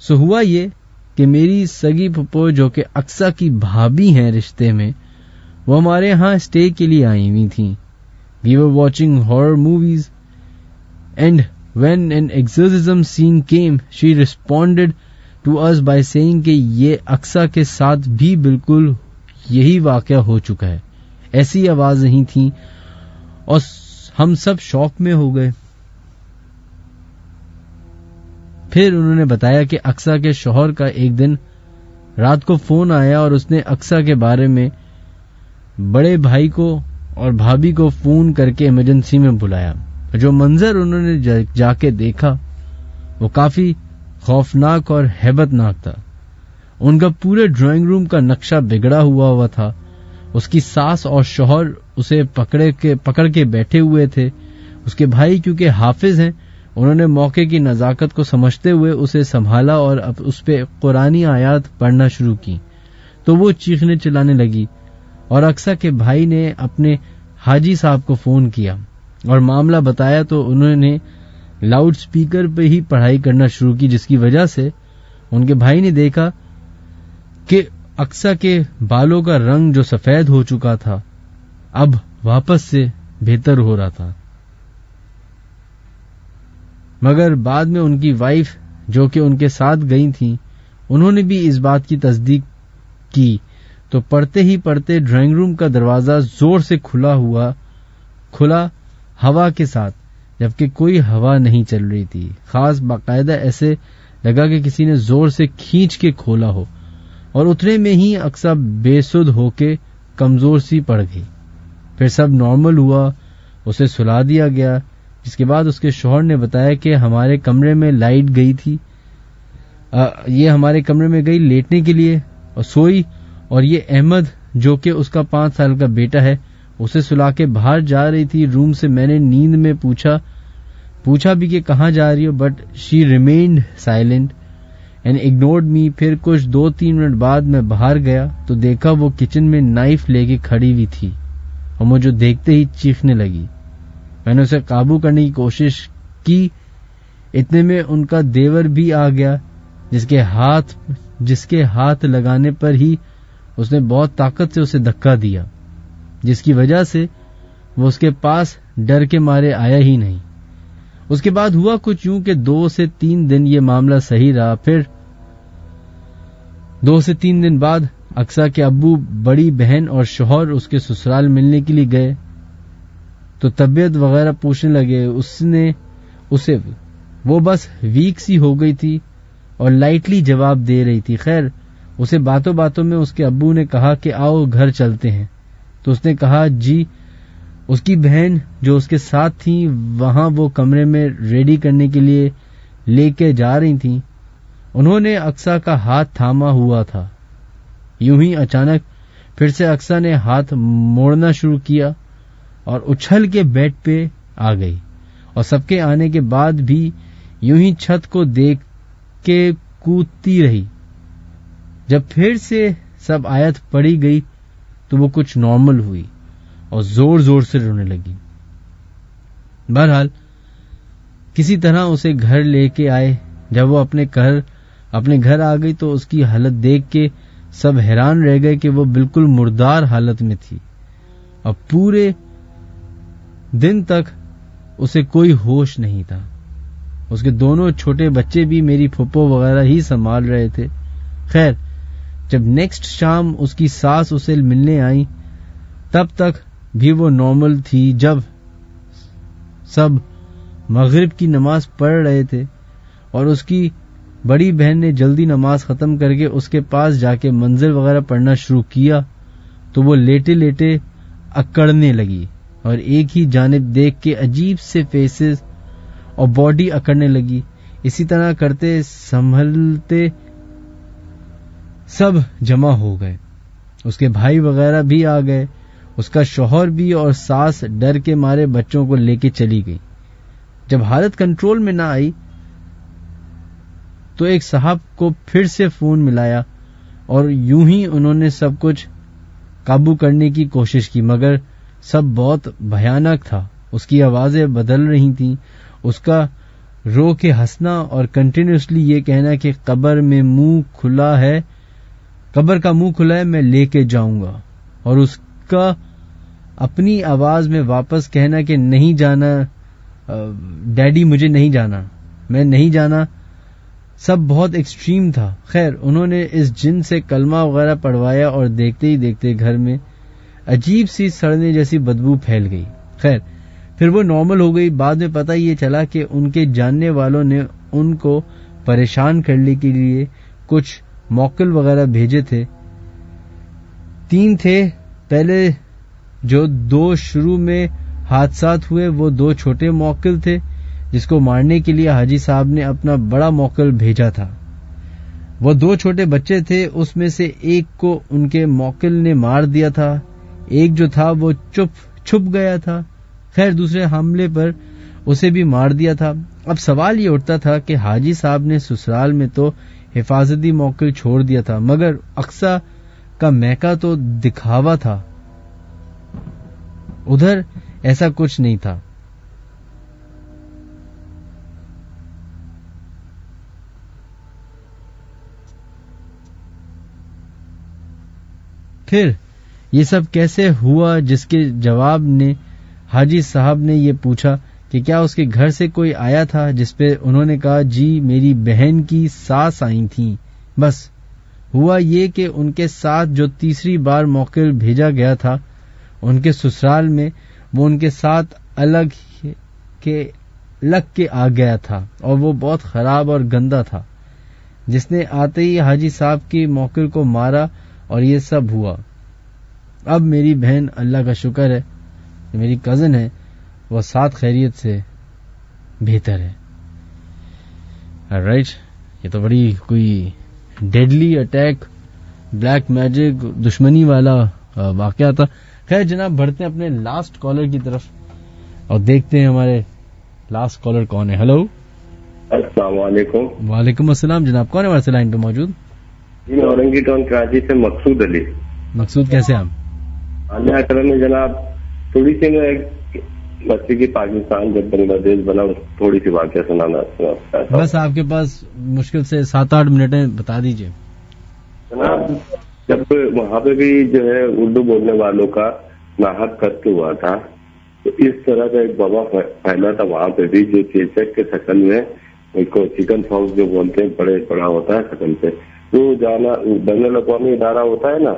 سو ہوا یہ کہ میری سگی پھپھو جو کہ اقصا کی بھابھی ہیں رشتے میں, وہ ہمارے ہاں اسٹے کے لیے آئی ہوئی تھیں. We were watching horror movies, and when an exorcism scene came, she responded to us by saying کہ یہ اقصا کے ساتھ بھی بالکل یہی واقعہ ہو چکا ہے. ایسی آواز نہیں تھی, اور ہم سب شوق میں ہو گئے. پھر انہوں نے بتایا کہ اقصا کے شوہر کا ایک دن رات کو فون آیا, اور اس نے اقصا کے بارے میں بڑے بھائی کو اور بھابھی کو فون کر کے ایمرجنسی میں بلایا. جو منظر انہوں نے جا کے دیکھا وہ کافی خوفناک اور ہیبت ناک تھا. ان کا پورے ڈرائنگ روم کا نقشہ بگڑا ہوا تھا. اس کی ساس اور شوہر اسے پکڑ کے بیٹھے ہوئے تھے. اس کے بھائی کیونکہ حافظ ہیں انہوں نے موقع کی نزاکت کو سمجھتے ہوئے اسے سنبھالا اور اب اس پہ قرآنی آیات پڑھنا شروع کی تو وہ چیخنے چلانے لگی. اور اقصیٰ کے بھائی نے اپنے حاجی صاحب کو فون کیا اور معاملہ بتایا تو انہوں نے لاؤڈ سپیکر پہ ہی پڑھائی کرنا شروع کی, جس کی وجہ سے ان کے بھائی نے دیکھا کہ اقصیٰ کے بالوں کا رنگ جو سفید ہو چکا تھا اب واپس سے بہتر ہو رہا تھا. مگر بعد میں ان کی وائف جو کہ ان کے ساتھ گئی تھیں انہوں نے بھی اس بات کی تصدیق کی تو پڑھتے ہی پڑھتے ڈرائنگ روم کا دروازہ زور سے کھلا ہوا کے ساتھ, جبکہ کوئی ہوا نہیں چل رہی تھی. خاص باقاعدہ ایسے لگا کہ کسی نے زور سے کھینچ کے کھولا ہو, اور اتنے میں ہی اقصیٰ بے سدھ ہو کے کمزور سی پڑ گئی. پھر سب نارمل ہوا, اسے سلا دیا گیا, جس کے بعد اس کے شوہر نے بتایا کہ ہمارے کمرے میں لائٹ گئی تھی, یہ ہمارے کمرے میں گئی لیٹنے کے لیے اور سوئی, اور یہ احمد جو کہ اس کا 5 سال کا بیٹا ہے اسے سلا کے باہر جا رہی تھی روم سے. میں نے نیند میں پوچھا بھی کہ کہاں جا رہی ہو, but she remained silent and ignored me. پھر کچھ 2-3 منٹ بعد میں باہر گیا تو دیکھا وہ کچن میں نائف لے کے کھڑی ہوئی تھی اور مجھے دیکھتے ہی چیخنے لگی. میں نے اسے قابو کرنے کی کوشش کی, اتنے میں ان کا دیور بھی آ گیا جس کے ہاتھ لگانے پر ہی اس نے بہت طاقت سے اسے دھکا دیا, جس کی وجہ سے وہ اس کے پاس ڈر کے مارے آیا ہی نہیں. اس کے بعد ہوا کچھ یوں کہ 2 سے 3 دن یہ معاملہ صحیح رہا. پھر 2 سے 3 دن بعد اقصیٰ کے ابو, بڑی بہن اور شوہر اس کے سسرال ملنے کے لیے گئے تو طبیعت وغیرہ پوچھنے لگے. اسے وہ بس ویک سی ہو گئی تھی اور لائٹلی جواب دے رہی تھی. خیر اسے باتوں باتوں میں اس کے ابو نے کہا کہ آؤ گھر چلتے ہیں, تو اس نے کہا جی. اس کی بہن جو اس کے ساتھ تھی وہاں وہ کمرے میں ریڈی کرنے کے لیے لے کے جا رہی تھیں. انہوں نے اقصیٰ کا ہاتھ تھاما ہوا تھا. یوں ہی اچانک پھر سے اقصیٰ نے ہاتھ موڑنا شروع کیا اور اچھل کے بیڈ پہ آ گئی, اور سب کے آنے کے بعد بھی یوں ہی چھت کو دیکھ کے کودتی رہی. جب پھر سے سب آیت پڑھی گئی تو وہ کچھ نارمل ہوئی اور زور زور سے رونے لگی. بہرحال کسی طرح اسے گھر لے کے آئے. جب وہ اپنے گھر آ گئی تو اس کی حالت دیکھ کے سب حیران رہ گئے کہ وہ بالکل مردار حالت میں تھی, اور پورے دن تک اسے کوئی ہوش نہیں تھا. اس کے دونوں چھوٹے بچے بھی میری پھپھو وغیرہ ہی سنبھال رہے تھے. خیر جب نیکسٹ شام اس کی ساس اسے ملنے آئی تب تک بھی وہ نارمل تھی. جب سب مغرب کی نماز پڑھ رہے تھے اور اس کی بڑی بہن نے جلدی نماز ختم کر کے اس کے پاس جا کے منظر وغیرہ پڑھنا شروع کیا تو وہ لیٹے لیٹے اکڑنے لگی اور ایک ہی جانب دیکھ کے عجیب سے فیسز اور باڈی اکڑنے لگی. اسی طرح کرتے سنبھلتے سب جمع ہو گئے. اس کے بھائی وغیرہ بھی آ گئے. اس کا شوہر بھی اور ساس ڈر کے مارے بچوں کو لے کے چلی گئی. جب حالت کنٹرول میں نہ آئی تو ایک صاحب کو پھر سے فون ملایا اور یوں ہی انہوں نے سب کچھ قابو کرنے کی کوشش کی, مگر سب بہت بھیانک تھا. اس کی آوازیں بدل رہی تھیں, اس کا رو کے ہنسنا اور کنٹینیوسلی یہ کہنا کہ قبر کا منہ کھلا ہے میں لے کے جاؤں گا, اور اس کا اپنی آواز میں واپس کہنا کہ نہیں جانا ڈیڈی, مجھے نہیں جانا, میں نہیں جانا. سب بہت ایکسٹریم تھا. خیر انہوں نے اس جن سے کلمہ وغیرہ پڑھوایا اور دیکھتے ہی دیکھتے گھر میں عجیب سی سڑنے جیسی بدبو پھیل گئی. خیر پھر وہ نارمل ہو گئی. بعد میں پتہ یہ چلا کہ ان کے جاننے والوں نے ان کو پریشان کرنے کے لیے کچھ موکل وغیرہ بھیجے تھے. 3 تھے. پہلے جو 2 شروع میں حادثات ہوئے وہ 2 چھوٹے موکل تھے جس کو مارنے کے لیے حاجی صاحب نے اپنا بڑا موکل بھیجا تھا. وہ 2 چھوٹے بچے تھے، اس میں سے ایک کو ان کے موکل نے مار دیا تھا، ایک جو تھا وہ چھپ گیا تھا. خیر دوسرے حملے پر اسے بھی مار دیا تھا. اب سوال یہ اٹھتا تھا کہ حاجی صاحب نے سسرال میں تو حفاظتی موکل چھوڑ دیا تھا مگر اقصی کا میکا تو دکھاوا تھا، ادھر ایسا کچھ نہیں تھا. پھر یہ سب کیسے ہوا، جس کے جواب نے حاجی صاحب نے یہ پوچھا کہ کیا اس کے گھر سے کوئی آیا تھا، جس پہ انہوں نے کہا جی میری بہن کی ساس آئی تھیں. بس ہوا یہ کہ ان کے ساتھ جو تیسری بار موکل بھیجا گیا تھا ان کے سسرال میں، وہ ان کے ساتھ لگ کے آ گیا تھا اور وہ بہت خراب اور گندا تھا، جس نے آتے ہی حاجی صاحب کی موکل کو مارا اور یہ سب ہوا. اب میری بہن اللہ کا شکر ہے میری کزن ہے وہ ساتھ خیریت سے بہتر ہے. رائٹ، یہ تو بڑی کوئی ڈیڈلی اٹیک بلیک میجک دشمنی والا واقعہ تھا. خیر جناب بڑھتے ہیں اپنے لاسٹ کالر کی طرف اور دیکھتے ہیں ہمارے لاسٹ کالر کون ہے. ہلو السلام علیکم. وعلیکم السلام جناب، کون ہے ہمارے سے لائن پہ موجود؟ جی میں اورنگی ٹاؤن کراچی سے مقصود علی. مقصود کیسے آپ؟ اللہ کرم ہے جناب. تھوڑی سی میں ایک بچے کی پاکستان جب بنگلہ دیش بنا تھوڑی سی واقعہ سنانا چاہتا ہوں. بس آپ کے پاس مشکل سے 7-8 منٹ ہیں، بتا دیجئے. جناب جب وہاں پہ بھی جو ہے اردو بولنے والوں کا ناحق قتل ہوا تھا تو اس طرح کا ایک وبا پھیلا تھا وہاں پہ بھی، جو چیچک کے شکل میں ایک چکن پاکس جو بولتے ہیں بڑا ہوتا ہے شکل سے، وہ جانا بین الاقوامی ادارہ ہوتا ہے نا،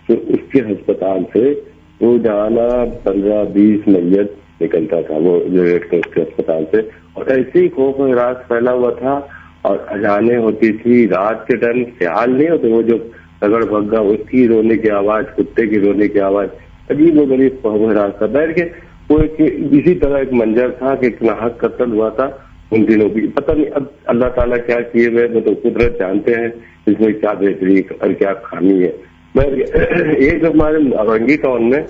تو اس کے ہسپتال سے وہ جانا 15-20 میت نکلتا تھا وہ جو ریڈ کراس کے ہسپتال سے، اور ایسے ہی خوف و ہراس پھیلا ہوا تھا. اور اذانیں ہوتی تھی رات کے ٹائم، خیال نہیں ہوتے وہ جو رگڑ بھگا اس کی رونے کی آواز، کتے کی رونے کی آواز، عجیب و غریب خوف و ہراس تھا. بیٹھ کے وہ اسی طرح ایک منظر تھا کہ ایک ناحق قتل ہوا تھا ان دنوں بھی. پتہ نہیں اب اللہ تعالیٰ کیا کیے ہوئے وہ تو قدرت جانتے ہیں اس میں کیا بہتری اور کیا خامی ہے. ایک ہمارے اورنگی ٹاؤن میں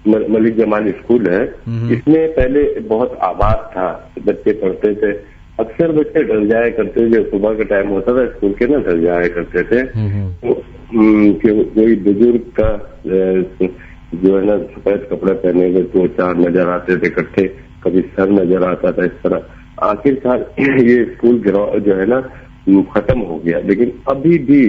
ملک جمال اسکول ہے، اس میں پہلے بہت آباد تھا، بچے پڑھتے تھے. اکثر بچے ڈر جایا کرتے جو صبح کا ٹائم ہوتا تھا اسکول کے نا، ڈر جایا کرتے تھے کہ کوئی بزرگ کا جو ہے نا سفید کپڑے پہنے ہوئے 2-4 نظر آتے تھے اکٹھے، کبھی سر نظر آتا تھا اس طرح. آخرکار یہ اسکول گراؤنڈ جو ہے نا ختم ہو گیا، لیکن ابھی بھی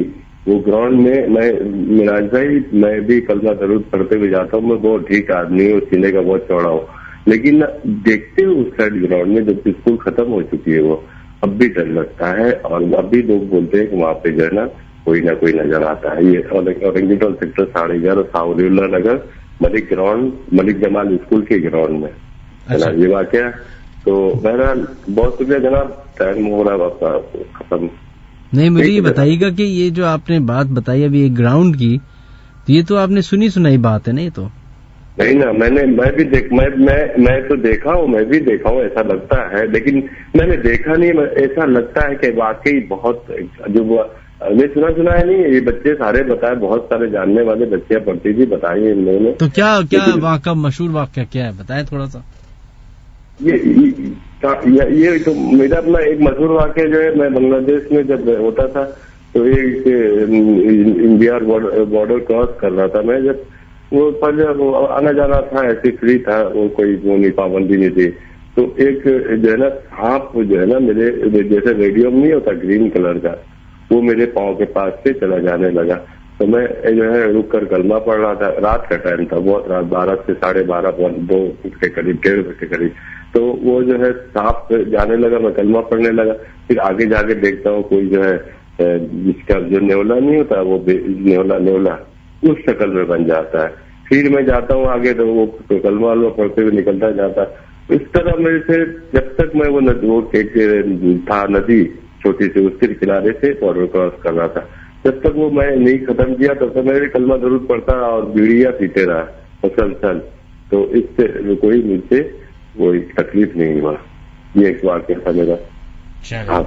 وہ گراؤنڈ میں مراج بھائی میں بھی کلمہ درود پڑھتے ہوئے جاتا ہوں. میں بہت ٹھیک آدمی ہوں، سینے کا بہت چوڑا ہوں، لیکن دیکھتے ہو اس سائڈ گراؤنڈ میں جب اسکول ختم ہو چکی ہے وہ اب بھی ڈر لگتا ہے. اور اب بھی لوگ بولتے ہیں کہ وہاں پہ جو ہے نا کوئی نہ کوئی نظر آتا ہے. یہ اورنگی ٹاؤن سیکٹر 11.5 ساوری اللہ نگر ملک جمال اسکول کے گراؤنڈ میں جناب یہ واقعہ. تو بہرحال بہت شکریہ جناب، ٹائم ہو رہا ہے آپ کا ختم. نہیں مجھے یہ بتائیے گا کہ یہ جو آپ نے بات بتائی ابھی ایک گراؤنڈ کی، تو یہ تو آپ نے سنائی بات ہے نا؟ یہ تو نہیں نا، میں تو دیکھا ہوں ایسا لگتا ہے، لیکن میں نے دیکھا نہیں. ایسا لگتا ہے کہ واقعی بہت جو میں سنا ہے نہیں، یہ بچے سارے بتائے، بہت سارے جاننے والے بچے پڑھتی تھی بتائیے انہوں نے. تو کیا واقعہ مشہور واقعہ کیا ہے بتائیں تھوڑا سا. یہ تو میرا اپنا ایک مشہور واقعہ جو ہے، میں بنگلہ دیش میں جب ہوتا تھا تو ایک انڈیا بارڈر کراس کر رہا تھا میں، جب وہ آنا جانا تھا ایسے فری تھا، وہ کوئی پابندی نہیں تھی. تو ایک جو ہے نا سانپ جو ہے نا میرے جیسے ریڈیو میں نہیں ہوتا گرین کلر کا، وہ میرے پاؤں کے پاس سے چلا جانے لگا. تو میں جو ہے رک کر کلمہ پڑھ رہا تھا، رات کا ٹائم تھا، بہت رات 12 سے 12:30 2 کے قریب 1:30 بجے کے قریب. تو وہ جو ہے سانپ جانے لگا، میں کلمہ پڑھنے لگا. پھر آگے جا کے دیکھتا ہوں کوئی جو ہے جس کا جو نیولا نہیں ہوتا وہ نیولا اس شکل میں بن جاتا ہے. پھر میں جاتا ہوں آگے تو وہ کلمہ پڑھتے ہوئے نکلتا جاتا. اس طرح میرے سے جب تک میں وہ تھا ندی چھوٹی سی اس کے کنارے سے بارڈر کراس کر رہا تھا، جب تک وہ میں نہیں ختم کیا تب تک میں کلمہ درود پڑھتا اور بیڑیاں پیتے رہا. مسلسل, تو اس سے کوئی مجھ سے کوئی تکلیف نہیں ہوا. یہ ایک واقعہ تھا میرا. بہت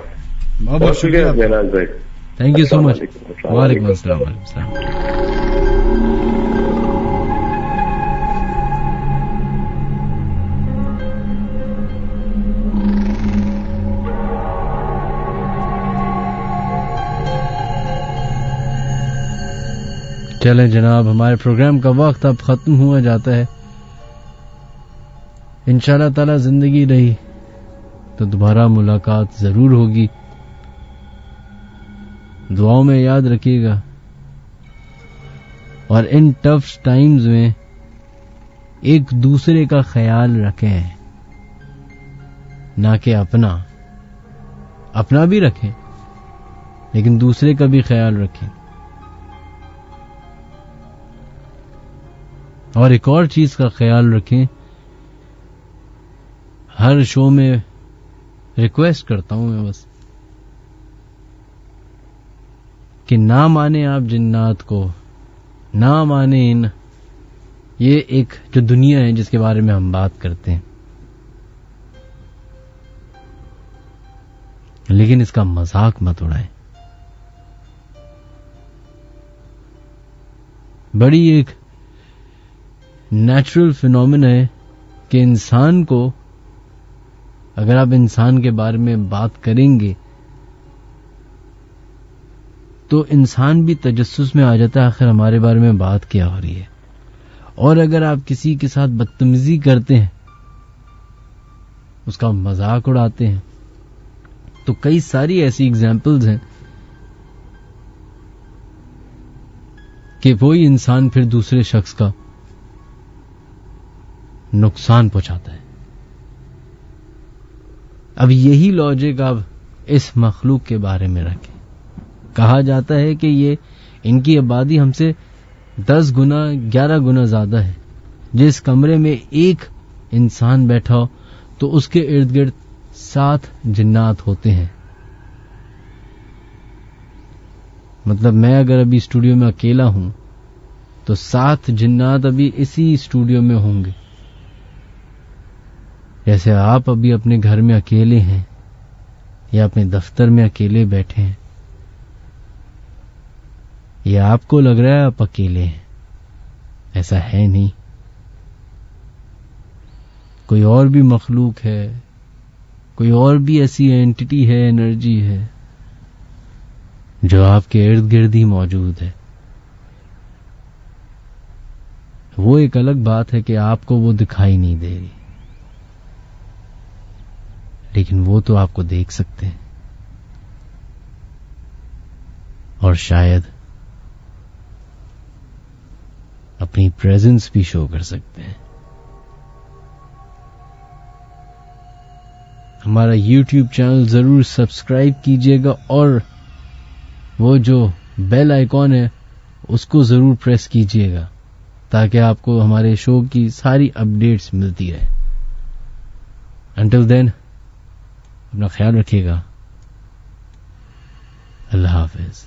بہت شکریہ, مہراج بھائی, تھینک یو سو مچ. وعلیکم السلام. وعلیکم السلام. چلیں جناب, ہمارے پروگرام کا وقت اب ختم ہوا جاتا ہے. انشاءاللہ تعالی زندگی رہی تو دوبارہ ملاقات ضرور ہوگی. دعاؤں میں یاد رکھیے گا, اور ان ٹف ٹائمز میں ایک دوسرے کا خیال رکھیں, نہ کہ اپنا بھی رکھیں لیکن دوسرے کا بھی خیال رکھیں. اور ایک اور چیز کا خیال رکھیں, ہر شو میں ریکویسٹ کرتا ہوں میں بس کہ نہ مانے آپ جنات کو, نہ مانے یہ ایک جو دنیا ہے جس کے بارے میں ہم بات کرتے ہیں, لیکن اس کا مذاق مت اڑائیں. بڑی ایک نیچرل فینومینا ہے کہ انسان کو, اگر آپ انسان کے بارے میں بات کریں گے تو انسان بھی تجسس میں آ جاتا ہے آخر ہمارے بارے میں بات کیا ہو رہی ہے. اور اگر آپ کسی کے ساتھ بدتمیزی کرتے ہیں, اس کا مذاق اڑاتے ہیں, تو کئی ساری ایسی ایگزامپلز ہیں کہ وہی انسان پھر دوسرے شخص کا نقصان پہنچاتا ہے. اب یہی لاجک آپ اس مخلوق کے بارے میں رکھیں. کہا جاتا ہے کہ یہ ان کی آبادی ہم سے 10 گنا 11 گنا زیادہ ہے. جس کمرے میں ایک انسان بیٹھا ہو تو اس کے ارد گرد 7 جنات ہوتے ہیں. مطلب میں اگر ابھی اسٹوڈیو میں اکیلا ہوں تو 7 جنات ابھی اسی اسٹوڈیو میں ہوں گے. جیسے آپ ابھی اپنے گھر میں اکیلے ہیں یا اپنے دفتر میں اکیلے بیٹھے ہیں, یا آپ کو لگ رہا ہے آپ اکیلے ہیں, ایسا ہے نہیں. کوئی اور بھی مخلوق ہے, کوئی اور بھی ایسی اینٹی ہے, انرجی ہے جو آپ کے ارد گرد ہی موجود ہے. وہ ایک الگ بات ہے کہ آپ کو وہ دکھائی نہیں دے رہی, لیکن وہ تو آپ کو دیکھ سکتے ہیں اور شاید اپنی پریزنس بھی شو کر سکتے ہیں. ہمارا یوٹیوب چینل ضرور سبسکرائب کیجیے گا, اور وہ جو بیل آئیکن ہے اس کو ضرور پریس کیجیے گا تاکہ آپ کو ہمارے شو کی ساری اپڈیٹس ملتی رہے. انٹل دین اپنا خیال رکھیے گا. اللہ حافظ.